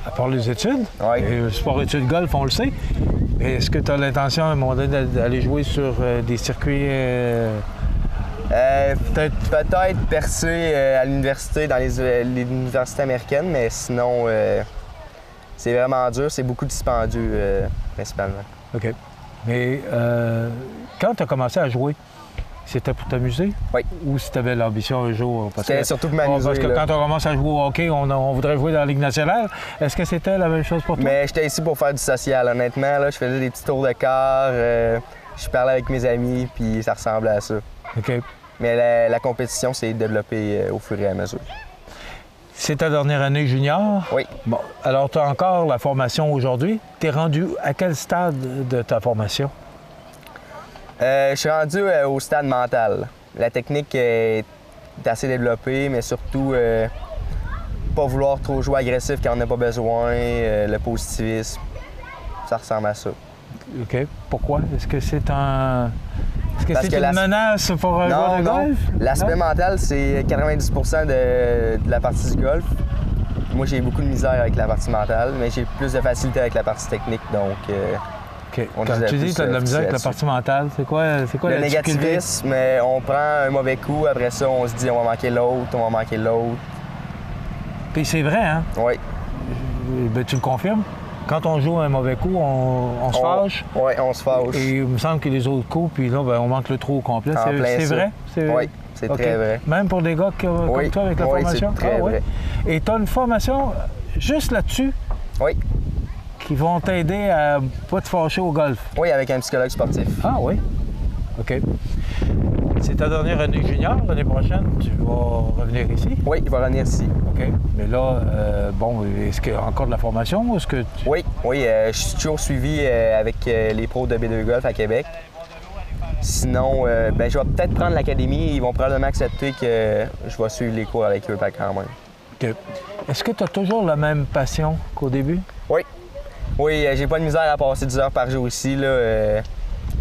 À part les études? Oui. Le sport-études golf, on le sait. Mais est-ce que tu as l'intention à un moment donné d'aller jouer sur des circuits... Peut-être percer à l'université, dans les universités américaines, mais sinon, c'est vraiment dur. C'est beaucoup dispendieux, principalement. OK. Mais quand tu as commencé à jouer, c'était pour t'amuser? Oui. Ou si tu avais l'ambition un jour? C'était surtout pour m'amuser. Parce que là. quand on commence à jouer au hockey, on voudrait jouer dans la Ligue nationale. Est-ce que c'était la même chose pour toi? Mais j'étais ici pour faire du social, honnêtement. Là, je faisais des petits tours de car, je parlais avec mes amis, puis ça ressemblait à ça. OK. Mais la compétition s'est développée au fur et à mesure. C'est ta dernière année junior? Oui. Bon, alors tu as encore la formation aujourd'hui. Tu es rendu à quel stade de ta formation? Je suis rendu au stade mental. La technique est assez développée, mais surtout pas vouloir trop jouer agressif quand on n'a pas besoin, le positivisme, ça ressemble à ça. OK. Pourquoi? Est-ce que c'est Parce que une menace pour un joueur de golf? L'aspect mental, c'est 90 de la partie du golf. Moi, j'ai beaucoup de misère avec la partie mentale, mais j'ai plus de facilité avec la partie technique, donc... OK. Quand tu dis que tu as de la misère avec la partie mentale, c'est quoi le la difficulté? négativisme, on prend un mauvais coup, après ça, on se dit on va manquer l'autre. Puis c'est vrai, hein? Oui. Ben, tu le confirmes? Quand on joue un mauvais coup, on se fâche. Oui, on se fâche. Et il me semble que les autres coups, puis là, ben, on manque le trou au complet. C'est vrai? Oui, c'est très vrai. Même pour des gars comme toi avec la formation? Oui, c'est très vrai. Et tu as une formation juste là-dessus? Oui. Qui vont t'aider à pas te fâcher au golf? Oui, avec un psychologue sportif. Ah oui? OK. C'est ta dernière année junior. L'année prochaine, tu vas revenir ici? Oui, il va revenir ici. OK. Mais là, est-ce qu'il y a encore de la formation ou est-ce que... Oui, je suis toujours suivi avec les pros de B2 Golf à Québec. Sinon, je vais peut-être prendre l'académie. Ils vont probablement accepter que je vais suivre les cours avec eux quand même. OK. Est-ce que tu as toujours la même passion qu'au début? Oui. Oui, j'ai pas de misère à passer 10 heures par jour ici. Là.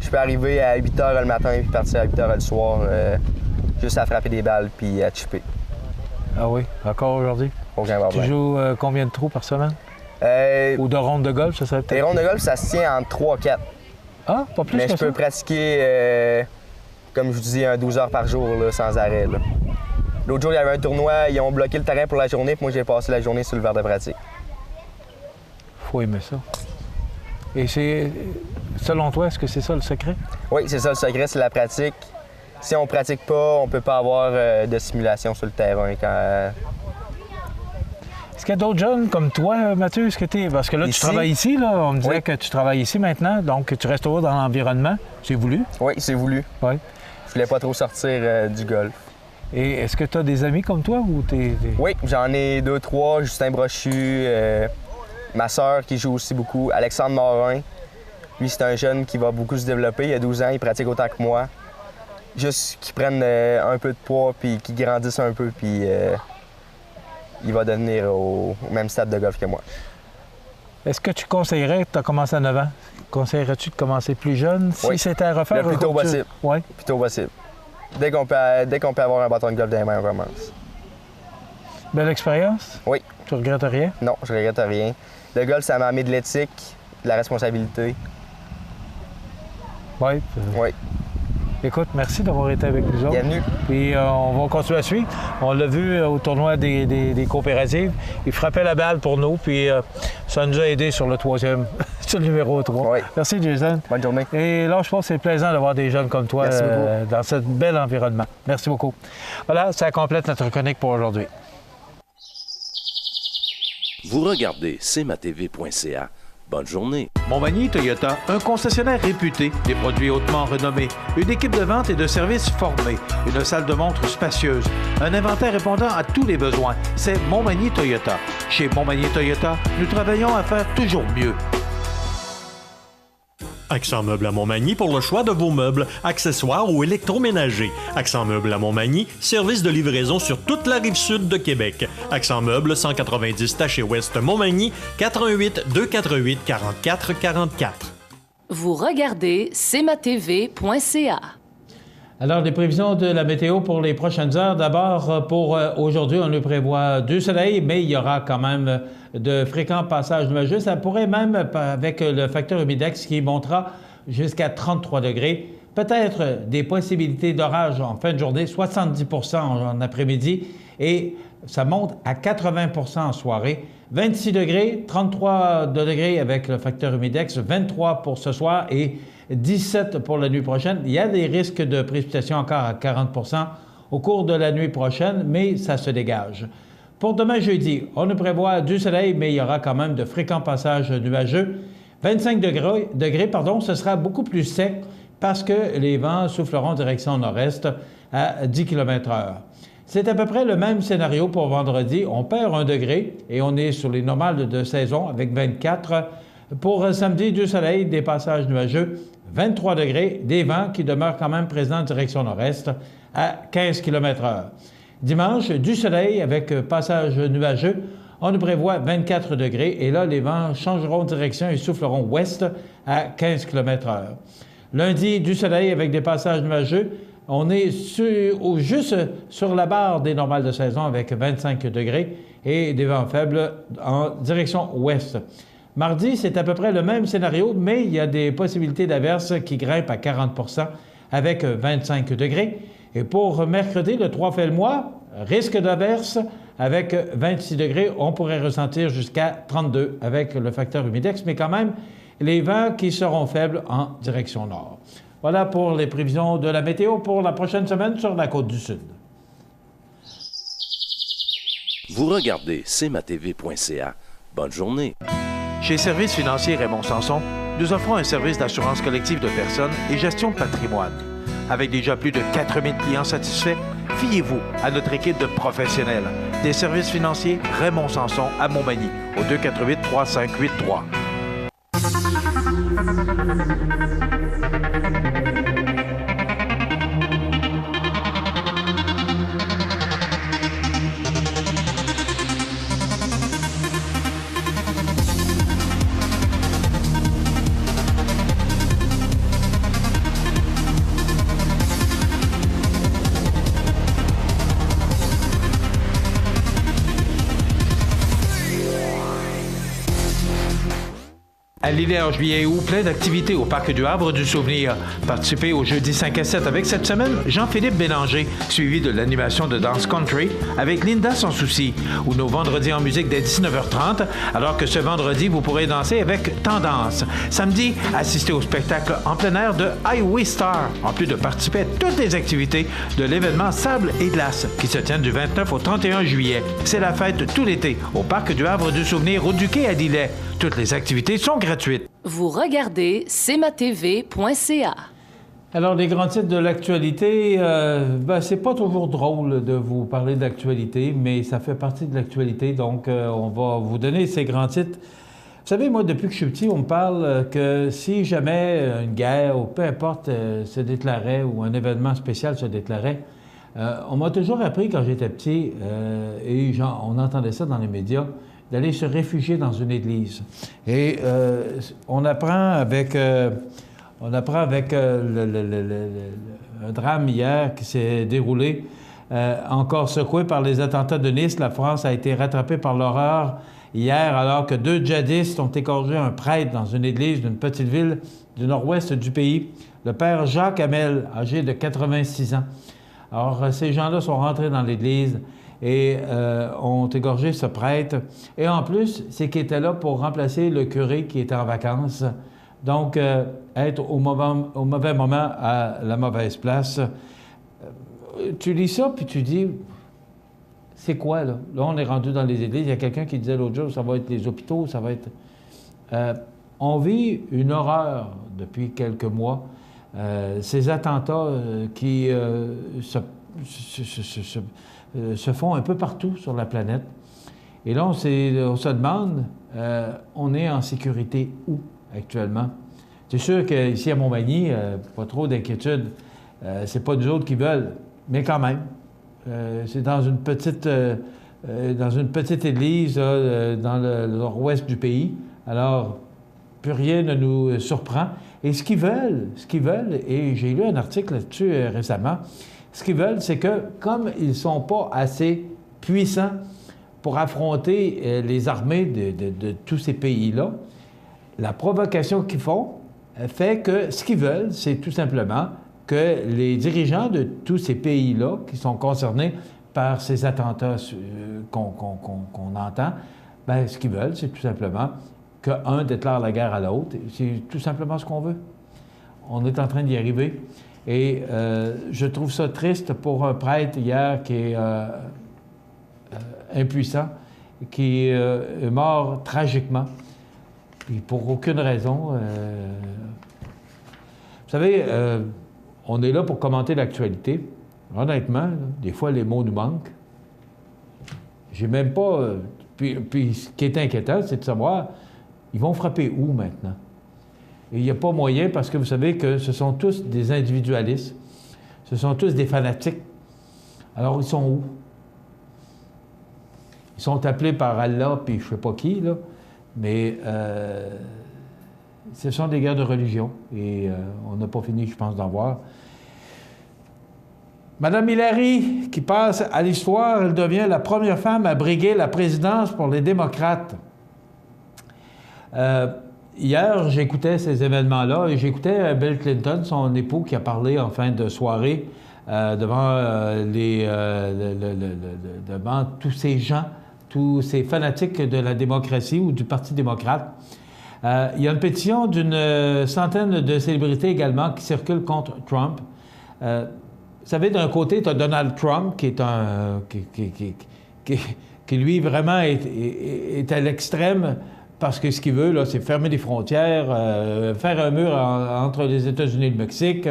Je peux arriver à 8 heures le matin puis partir à 8 heures le soir, juste à frapper des balles puis à chipper. Ah oui? Encore aujourd'hui? Aucun problème. Tu joues combien de trous par semaine? Ou de rondes de golf, ça serait peut-être? Les rondes de golf, ça se tient entre 3 et 4. Ah, pas plus mais que ça? Mais je peux pratiquer, comme je vous dis, 12 heures par jour, là, sans arrêt. Là. L'autre jour, il y avait un tournoi, ils ont bloqué le terrain pour la journée, puis moi, j'ai passé la journée sur le verre de pratique. Faut aimer ça. Et selon toi, est-ce que c'est ça le secret? Oui, c'est ça le secret, c'est la pratique. Si on pratique pas, on peut pas avoir de simulation sur le terrain. Est-ce qu'il y a d'autres jeunes comme toi, Mathieu? Parce que là, tu travailles ici, là. On me disait que tu travailles ici maintenant, donc tu restes toujours dans l'environnement. C'est voulu? Oui, c'est voulu. Oui. Je voulais pas trop sortir du golf. Et est-ce que tu as des amis comme toi ou t'es... Oui, j'en ai 2, 3. Justin Brochu, ma sœur qui joue aussi beaucoup, Alexandre Morin. Lui, c'est un jeune qui va beaucoup se développer. Il a 12 ans, il pratique autant que moi. Juste qu'il prenne un peu de poids puis qu'il grandisse un peu, puis il va devenir au même stade de golf que moi. Est-ce que tu conseillerais, tu as commencé à 9 ans, conseillerais-tu de commencer plus jeune si c'était à refaire? Le plus tôt possible. Oui. Le plus tôt possible. Dès qu'on peut avoir un bâton de golf dans les mains, on commence. Belle expérience? Oui. Tu regrettes rien? Non, je regrette rien. Le golf, ça m'a amené de l'éthique, de la responsabilité. Oui. Oui. Écoute, merci d'avoir été avec nous autres. Bienvenue. Puis on va continuer à suivre. On l'a vu au tournoi des coopératives. Il frappait la balle pour nous, puis ça nous a aidés sur le troisième, sur le numéro 3. Oui. Merci, Jason. Bonne journée. Et là, je pense que c'est plaisant d'avoir des jeunes comme toi dans ce bel environnement. Merci beaucoup. Voilà, ça complète notre chronique pour aujourd'hui. Vous regardez cmatv.ca. Bonne journée. Montmagny Toyota, un concessionnaire réputé, des produits hautement renommés, une équipe de vente et de services formée, une salle de montre spacieuse, un inventaire répondant à tous les besoins. C'est Montmagny Toyota. Chez Montmagny Toyota, nous travaillons à faire toujours mieux. Accent Meubles à Montmagny pour le choix de vos meubles, accessoires ou électroménagers. Accent Meubles à Montmagny, service de livraison sur toute la rive sud de Québec. Accent Meubles, 190 Taché Ouest Montmagny, 88 248 44 44. Vous regardez cmatv.ca. Alors, les prévisions de la météo pour les prochaines heures. D'abord, pour aujourd'hui, on nous prévoit du soleil, mais il y aura quand même de fréquents passages nuageux. Ça pourrait même, avec le facteur humidex qui montera jusqu'à 33 degrés, peut-être des possibilités d'orage en fin de journée, 70 % en après-midi, et ça monte à 80 % en soirée. 26 degrés, 33 degrés avec le facteur humidex, 23 pour ce soir et 17 pour la nuit prochaine. Il y a des risques de précipitations encore à 40 % au cours de la nuit prochaine, mais ça se dégage. Pour demain jeudi, on nous prévoit du soleil, mais il y aura quand même de fréquents passages nuageux. 25 degrés, ce sera beaucoup plus sec, parce que les vents souffleront direction nord-est à 10 km/h. C'est à peu près le même scénario pour vendredi. On perd 1 degré et on est sur les normales de saison avec 24. Pour samedi, du soleil, des passages nuageux, 23 degrés, des vents qui demeurent quand même présents en direction nord-est à 15 km/h. Dimanche, du soleil avec passage nuageux, on nous prévoit 24 degrés et là, les vents changeront de direction et souffleront ouest à 15 km/h. Lundi, du soleil avec des passages nuageux, on est juste sur la barre des normales de saison avec 25 degrés et des vents faibles en direction ouest. Mardi, c'est à peu près le même scénario, mais il y a des possibilités d'averses qui grimpent à 40 % avec 25 degrés. Et pour mercredi, le 3 fait le mois, risque d'averse avec 26 degrés. On pourrait ressentir jusqu'à 32 avec le facteur humidex, mais quand même, les vents qui seront faibles en direction nord. Voilà pour les prévisions de la météo pour la prochaine semaine sur la Côte-du-Sud. Vous regardez cmatv.ca. Bonne journée. Chez Services financiers Raymond Sanson, nous offrons un service d'assurance collective de personnes et gestion de patrimoine. Avec déjà plus de 4000 clients satisfaits, fiez-vous à notre équipe de professionnels. Des services financiers Raymond Sanson à Montmagny, au 248-3583. À Lillet en juillet et août, plein d'activités au Parc du Havre du Souvenir. Participez au jeudi 5 à 7 avec cette semaine Jean-Philippe Bélanger, suivi de l'animation de danse country avec Linda Sans Souci, ou nos vendredis en musique dès 19h30, alors que ce vendredi, vous pourrez danser avec Tendance. Samedi, assistez au spectacle en plein air de Highway Star, en plus de participer à toutes les activités de l'événement Sable et Glace, qui se tient du 29 au 31 juillet. C'est la fête tout l'été au Parc du Havre du Souvenir, route du Quai à Lillet. Toutes les activités sont gratuites. Vous regardez cmatv.ca. Alors, les grands titres de l'actualité, c'est pas toujours drôle de vous parler d'actualité, mais ça fait partie de l'actualité, donc on va vous donner ces grands titres. Vous savez, moi, depuis que je suis petit, on me parle que si jamais une guerre ou peu importe se déclarait ou un événement spécial se déclarait, on m'a toujours appris quand j'étais petit, et on entendait ça dans les médias, d'aller se réfugier dans une église. Et on apprend avec un drame hier qui s'est déroulé, encore secoué par les attentats de Nice. La France a été rattrapée par l'horreur hier alors que 2 djihadistes ont égorgé un prêtre dans une église d'une petite ville du nord-ouest du pays, le père Jacques Hamel, âgé de 86 ans. Alors, ces gens-là sont rentrés dans l'église et ont égorgé ce prêtre. Et en plus, c'est qu'ils étaient là pour remplacer le curé qui était en vacances. Donc, être au mauvais moment à la mauvaise place. Tu lis ça, puis tu dis, c'est quoi, là? Là, on est rendu dans les églises. Il y a quelqu'un qui disait l'autre jour, ça va être les hôpitaux, ça va être... on vit une horreur depuis quelques mois. Ces attentats qui se font un peu partout sur la planète. Et là, on se demande, on est en sécurité où actuellement? C'est sûr qu'ici à Montmagny, pas trop d'inquiétude. C'est pas nous autres qui veulent, mais quand même. C'est dans une petite église dans le nord-ouest du pays. Alors, plus rien ne nous surprend. Et ce qu'ils veulent, et j'ai lu un article là-dessus récemment, ce qu'ils veulent, c'est que comme ils ne sont pas assez puissants pour affronter les armées de tous ces pays-là, la provocation qu'ils font fait que ce qu'ils veulent, c'est tout simplement que les dirigeants de tous ces pays-là qui sont concernés par ces attentats qu'on entend, bien, ce qu'ils veulent, c'est tout simplement qu'un déclare la guerre à l'autre. C'est tout simplement ce qu'on veut. On est en train d'y arriver. Et je trouve ça triste pour un prêtre hier qui est impuissant, qui est mort tragiquement, et pour aucune raison. Vous savez, on est là pour commenter l'actualité. Honnêtement, là, des fois, les mots nous manquent. J'ai même pas... Puis ce qui est inquiétant, c'est de savoir, ils vont frapper où maintenant? Et il n'y a pas moyen, parce que vous savez que ce sont tous des individualistes. Ce sont tous des fanatiques. Alors, ils sont où? Ils sont appelés par Allah, puis je ne sais pas qui, là. Mais ce sont des guerres de religion. Et on n'a pas fini, je pense, d'en voir. Madame Hillary, qui passe à l'histoire, elle devient la première femme à briguer la présidence pour les démocrates. Hier, j'écoutais ces événements-là et j'écoutais Bill Clinton, son époux, qui a parlé en fin de soirée devant tous ces gens, tous ces fanatiques de la démocratie ou du Parti démocrate. Il y a une pétition d'une centaine de célébrités également qui circulent contre Trump. Vous savez, d'un côté, tu as Donald Trump, qui est qui lui, vraiment, est à l'extrême, parce que ce qu'il veut, là, c'est fermer les frontières, faire un mur entre les États-Unis et le Mexique.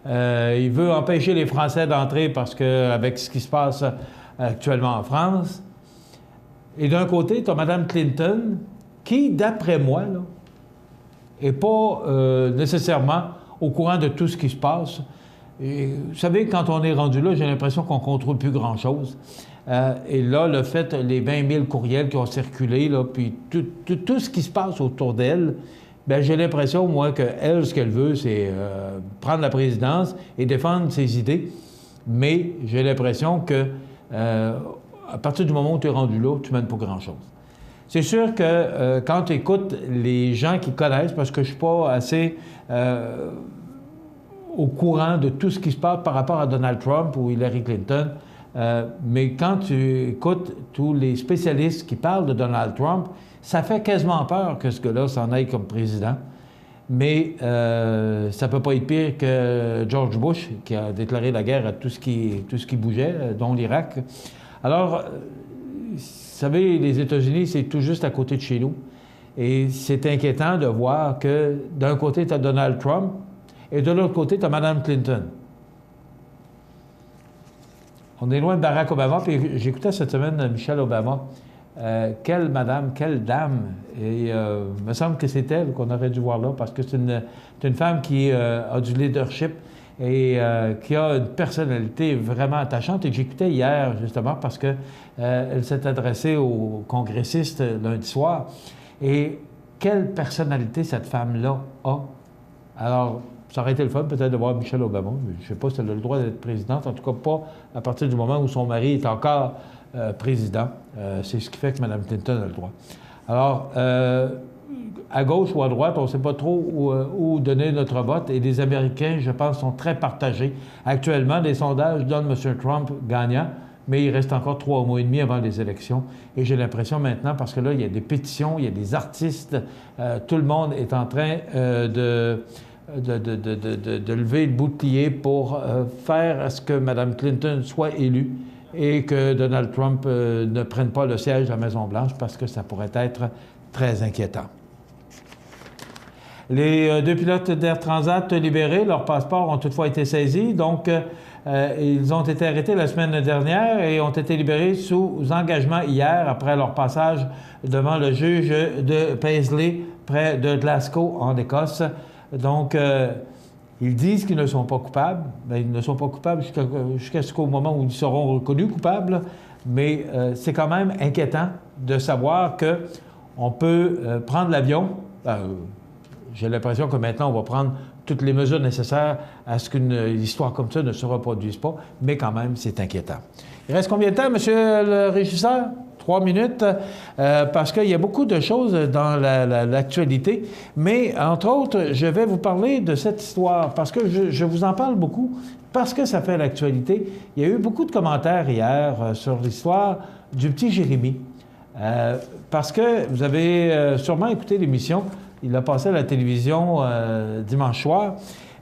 Il veut empêcher les Français d'entrer parce qu'avec ce qui se passe actuellement en France. Et d'un côté, tu as Mme Clinton, qui, d'après moi, n'est pas nécessairement au courant de tout ce qui se passe. Et, vous savez, quand on est rendu là, j'ai l'impression qu'on ne contrôle plus grand-chose. Et là, le fait, les 20 000 courriels qui ont circulé, là, puis tout ce qui se passe autour d'elle, bien, j'ai l'impression, moi, qu'elle, ce qu'elle veut, c'est prendre la présidence et défendre ses idées. Mais j'ai l'impression que à partir du moment où tu es rendu là, tu ne mènes pas grand-chose. C'est sûr que quand tu écoutes les gens qui connaissent, parce que je ne suis pas assez au courant de tout ce qui se passe par rapport à Donald Trump ou Hillary Clinton, mais quand tu écoutes tous les spécialistes qui parlent de Donald Trump, ça fait quasiment peur que ce gars-là s'en aille comme président. Mais ça ne peut pas être pire que George Bush, qui a déclaré la guerre à tout ce qui bougeait, dont l'Irak. Alors, vous savez, les États-Unis, c'est tout juste à côté de chez nous. Et c'est inquiétant de voir que d'un côté, tu as Donald Trump et de l'autre côté, tu as Mme Clinton. On est loin de Barack Obama, puis j'écoutais cette semaine Michelle Obama. Quelle madame, quelle dame. Et il me semble que c'est elle qu'on aurait dû voir là, parce que c'est une femme qui a du leadership et qui a une personnalité vraiment attachante. Et j'écoutais hier, justement, parce que elle s'est adressée aux congressistes lundi soir. Et quelle personnalité cette femme-là a. Alors, ça aurait été le fun peut-être de voir Michelle Obama. Je ne sais pas si elle a le droit d'être présidente, en tout cas pas à partir du moment où son mari est encore président. C'est ce qui fait que Mme Clinton a le droit. Alors, à gauche ou à droite, on ne sait pas trop où donner notre vote. Et les Américains, je pense, sont très partagés. Actuellement, les sondages donnent M. Trump gagnant, mais il reste encore 3 mois et demi avant les élections. Et j'ai l'impression maintenant, parce que là, il y a des pétitions, il y a des artistes, tout le monde est en train de lever le bouclier pour faire à ce que Mme Clinton soit élue et que Donald Trump ne prenne pas le siège à la Maison-Blanche, parce que ça pourrait être très inquiétant. Les 2 pilotes d'Air Transat libérés, leurs passeports ont toutefois été saisis, donc ils ont été arrêtés la semaine dernière et ont été libérés sous engagement hier après leur passage devant le juge de Paisley près de Glasgow en Écosse. Donc, ils disent qu'ils ne sont pas coupables. Bien, ils ne sont pas coupables jusqu'au moment où ils seront reconnus coupables, mais c'est quand même inquiétant de savoir qu'on peut prendre l'avion. J'ai l'impression que maintenant, on va prendre toutes les mesures nécessaires à ce qu'une histoire comme ça ne se reproduise pas, mais quand même, c'est inquiétant. Il reste combien de temps, monsieur le régisseur? 3 minutes, parce qu'il y a beaucoup de choses dans l'actualité. Mais, entre autres, je vais vous parler de cette histoire, parce que je vous en parle beaucoup, parce que ça fait l'actualité. Il y a eu beaucoup de commentaires hier sur l'histoire du petit Jérémy. Parce que vous avez sûrement écouté l'émission, il a passé à la télévision dimanche soir.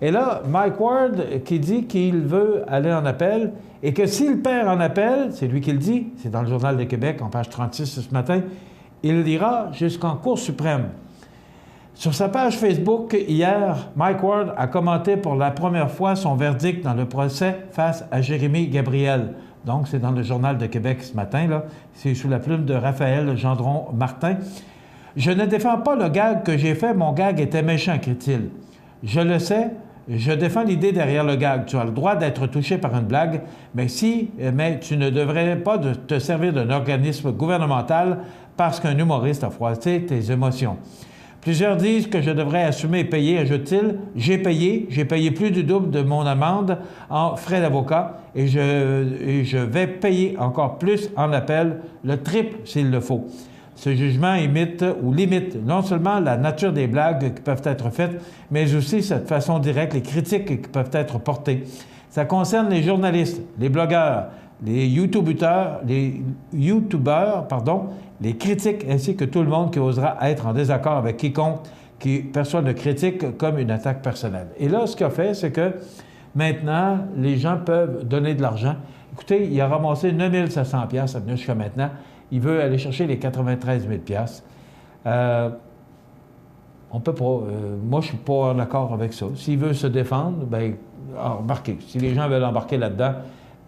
Et là, Mike Ward qui dit qu'il veut aller en appel et que s'il perd en appel, c'est lui qui le dit, c'est dans le Journal de Québec, en page 36 ce matin, il ira jusqu'en Cour suprême. Sur sa page Facebook, hier, Mike Ward a commenté pour la première fois son verdict dans le procès face à Jérémy Gabriel. Donc, c'est dans le Journal de Québec ce matin, là. C'est sous la plume de Raphaël Gendron-Martin. « Je ne défends pas le gag que j'ai fait, mon gag était méchant, crie-t-il. Je le sais, je défends l'idée derrière le gag. Tu as le droit d'être touché par une blague, mais tu ne devrais pas te servir d'un organisme gouvernemental parce qu'un humoriste a froissé tes émotions. Plusieurs disent que je devrais assumer et payer, ajoute-t-il. J'ai payé plus du double de mon amende en frais d'avocat et je vais payer encore plus en appel, le triple s'il le faut. Ce jugement limite non seulement la nature des blagues qui peuvent être faites, mais aussi cette façon directe, les critiques qui peuvent être portées. Ça concerne les journalistes, les blogueurs, les youtubeurs, les critiques, ainsi que tout le monde qui osera être en désaccord avec quiconque qui perçoit une critique comme une attaque personnelle. Et là, ce qu'il a fait, c'est que maintenant, les gens peuvent donner de l'argent. Écoutez, il a ramassé 9 700 $ à venir jusqu'à maintenant. Il veut aller chercher les 93 000 $. On peut pas... moi, je suis pas d'accord avec ça. S'il veut se défendre, bien, embarquez. Si les gens veulent embarquer là-dedans,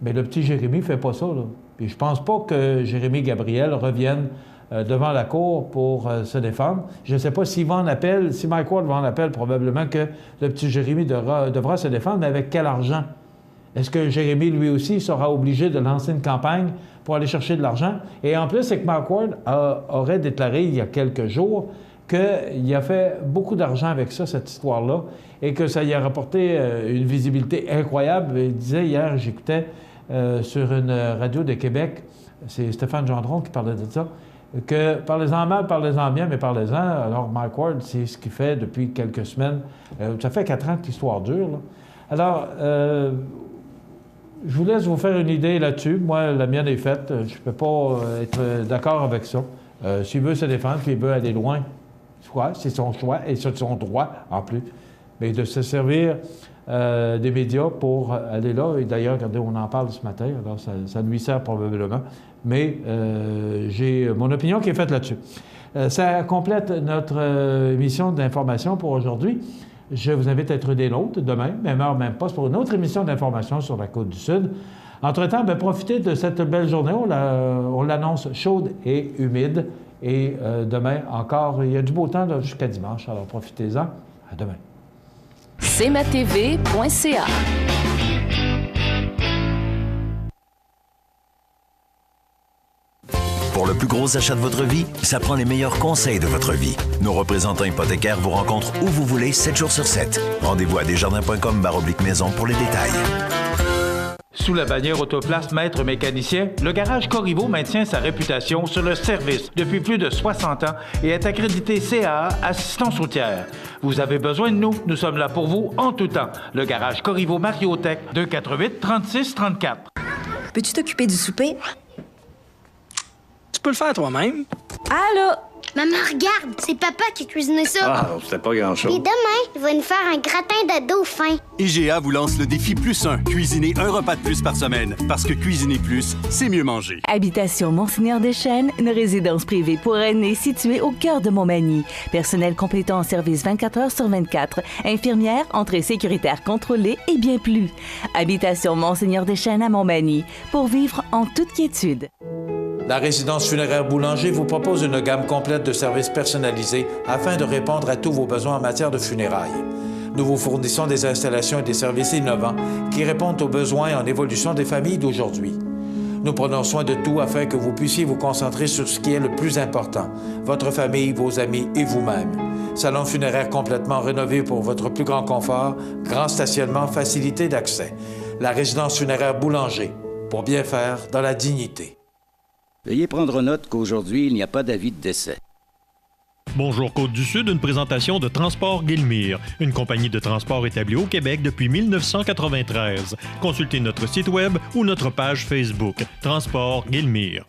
bien, le petit Jérémy ne fait pas ça, là. Puis je pense pas que Jérémy Gabriel revienne devant la cour pour se défendre. Je ne sais pas s'il va en appel. Si Mike Ward va en appel, probablement que le petit Jérémy devra se défendre, mais avec quel argent? Est-ce que Jérémy, lui aussi, sera obligé de lancer une campagne pour aller chercher de l'argent? Et en plus, c'est que Mike Ward aurait déclaré il y a quelques jours qu'il a fait beaucoup d'argent avec ça, cette histoire-là, et que ça y a rapporté une visibilité incroyable. Il disait hier, j'écoutais sur une radio de Québec, c'est Stéphane Gendron qui parlait de ça, que parlez-en mal, parlez-en bien, mais parlez-en. Alors, Mike Ward, c'est ce qu'il fait depuis quelques semaines. Ça fait 4 ans que l'histoire dure, là. Alors, je vous laisse vous faire une idée là-dessus. Moi, la mienne est faite. Je ne peux pas être d'accord avec ça. S'il veut se défendre, s'il veut aller loin, c'est son choix et c'est son droit, en plus. Mais de se servir des médias pour aller là. Et d'ailleurs, regardez, on en parle ce matin, alors ça lui sert probablement. Mais j'ai mon opinion qui est faite là-dessus. Ça complète notre émission d'information pour aujourd'hui. Je vous invite à être des nôtres demain, même heure, même poste, pour une autre émission d'information sur la Côte-du-Sud. Entre-temps, bien, profitez de cette belle journée. On l'annonce chaude et humide. Et demain, encore, il y a du beau temps jusqu'à dimanche. Alors, profitez-en. À demain. cmatv.ca. Pour le plus gros achat de votre vie, ça prend les meilleurs conseils de votre vie. Nos représentants hypothécaires vous rencontrent où vous voulez, 7 jours sur 7. Rendez-vous à desjardins.com/maison pour les détails. Sous la bannière Autoplace Maître Mécanicien, le garage Corriveau maintient sa réputation sur le service depuis plus de 60 ans et est accrédité CAA Assistance routière. Vous avez besoin de nous, nous sommes là pour vous en tout temps. Le garage Corriveau Mariotech, 248-3634. Peux-tu t'occuper du souper? Tu peux le faire toi-même. Allô? Maman, regarde, c'est papa qui a cuisiné ça. Ah, c'était pas grand-chose. Et demain, il va nous faire un gratin de dauphin. IGA vous lance le défi +1. Cuisiner un repas de plus par semaine. Parce que cuisiner plus, c'est mieux manger. Habitation Monseigneur-des-Chênes, une résidence privée pour aînés située au cœur de Montmagny. Personnel complétant en service 24 heures sur 24. Infirmière, entrée sécuritaire contrôlée et bien plus. Habitation Monseigneur-des-Chênes à Montmagny. Pour vivre en toute quiétude. La résidence funéraire Boulanger vous propose une gamme complète de services personnalisés afin de répondre à tous vos besoins en matière de funérailles. Nous vous fournissons des installations et des services innovants qui répondent aux besoins en évolution des familles d'aujourd'hui. Nous prenons soin de tout afin que vous puissiez vous concentrer sur ce qui est le plus important, votre famille, vos amis et vous-même. Salon funéraire complètement rénové pour votre plus grand confort, grand stationnement, facilité d'accès. La résidence funéraire Boulanger, pour bien faire dans la dignité. Veuillez prendre note qu'aujourd'hui, il n'y a pas d'avis de décès. Bonjour Côte-du-Sud, une présentation de Transport Guillemire, une compagnie de transport établie au Québec depuis 1993. Consultez notre site web ou notre page Facebook. Transport Guillemire.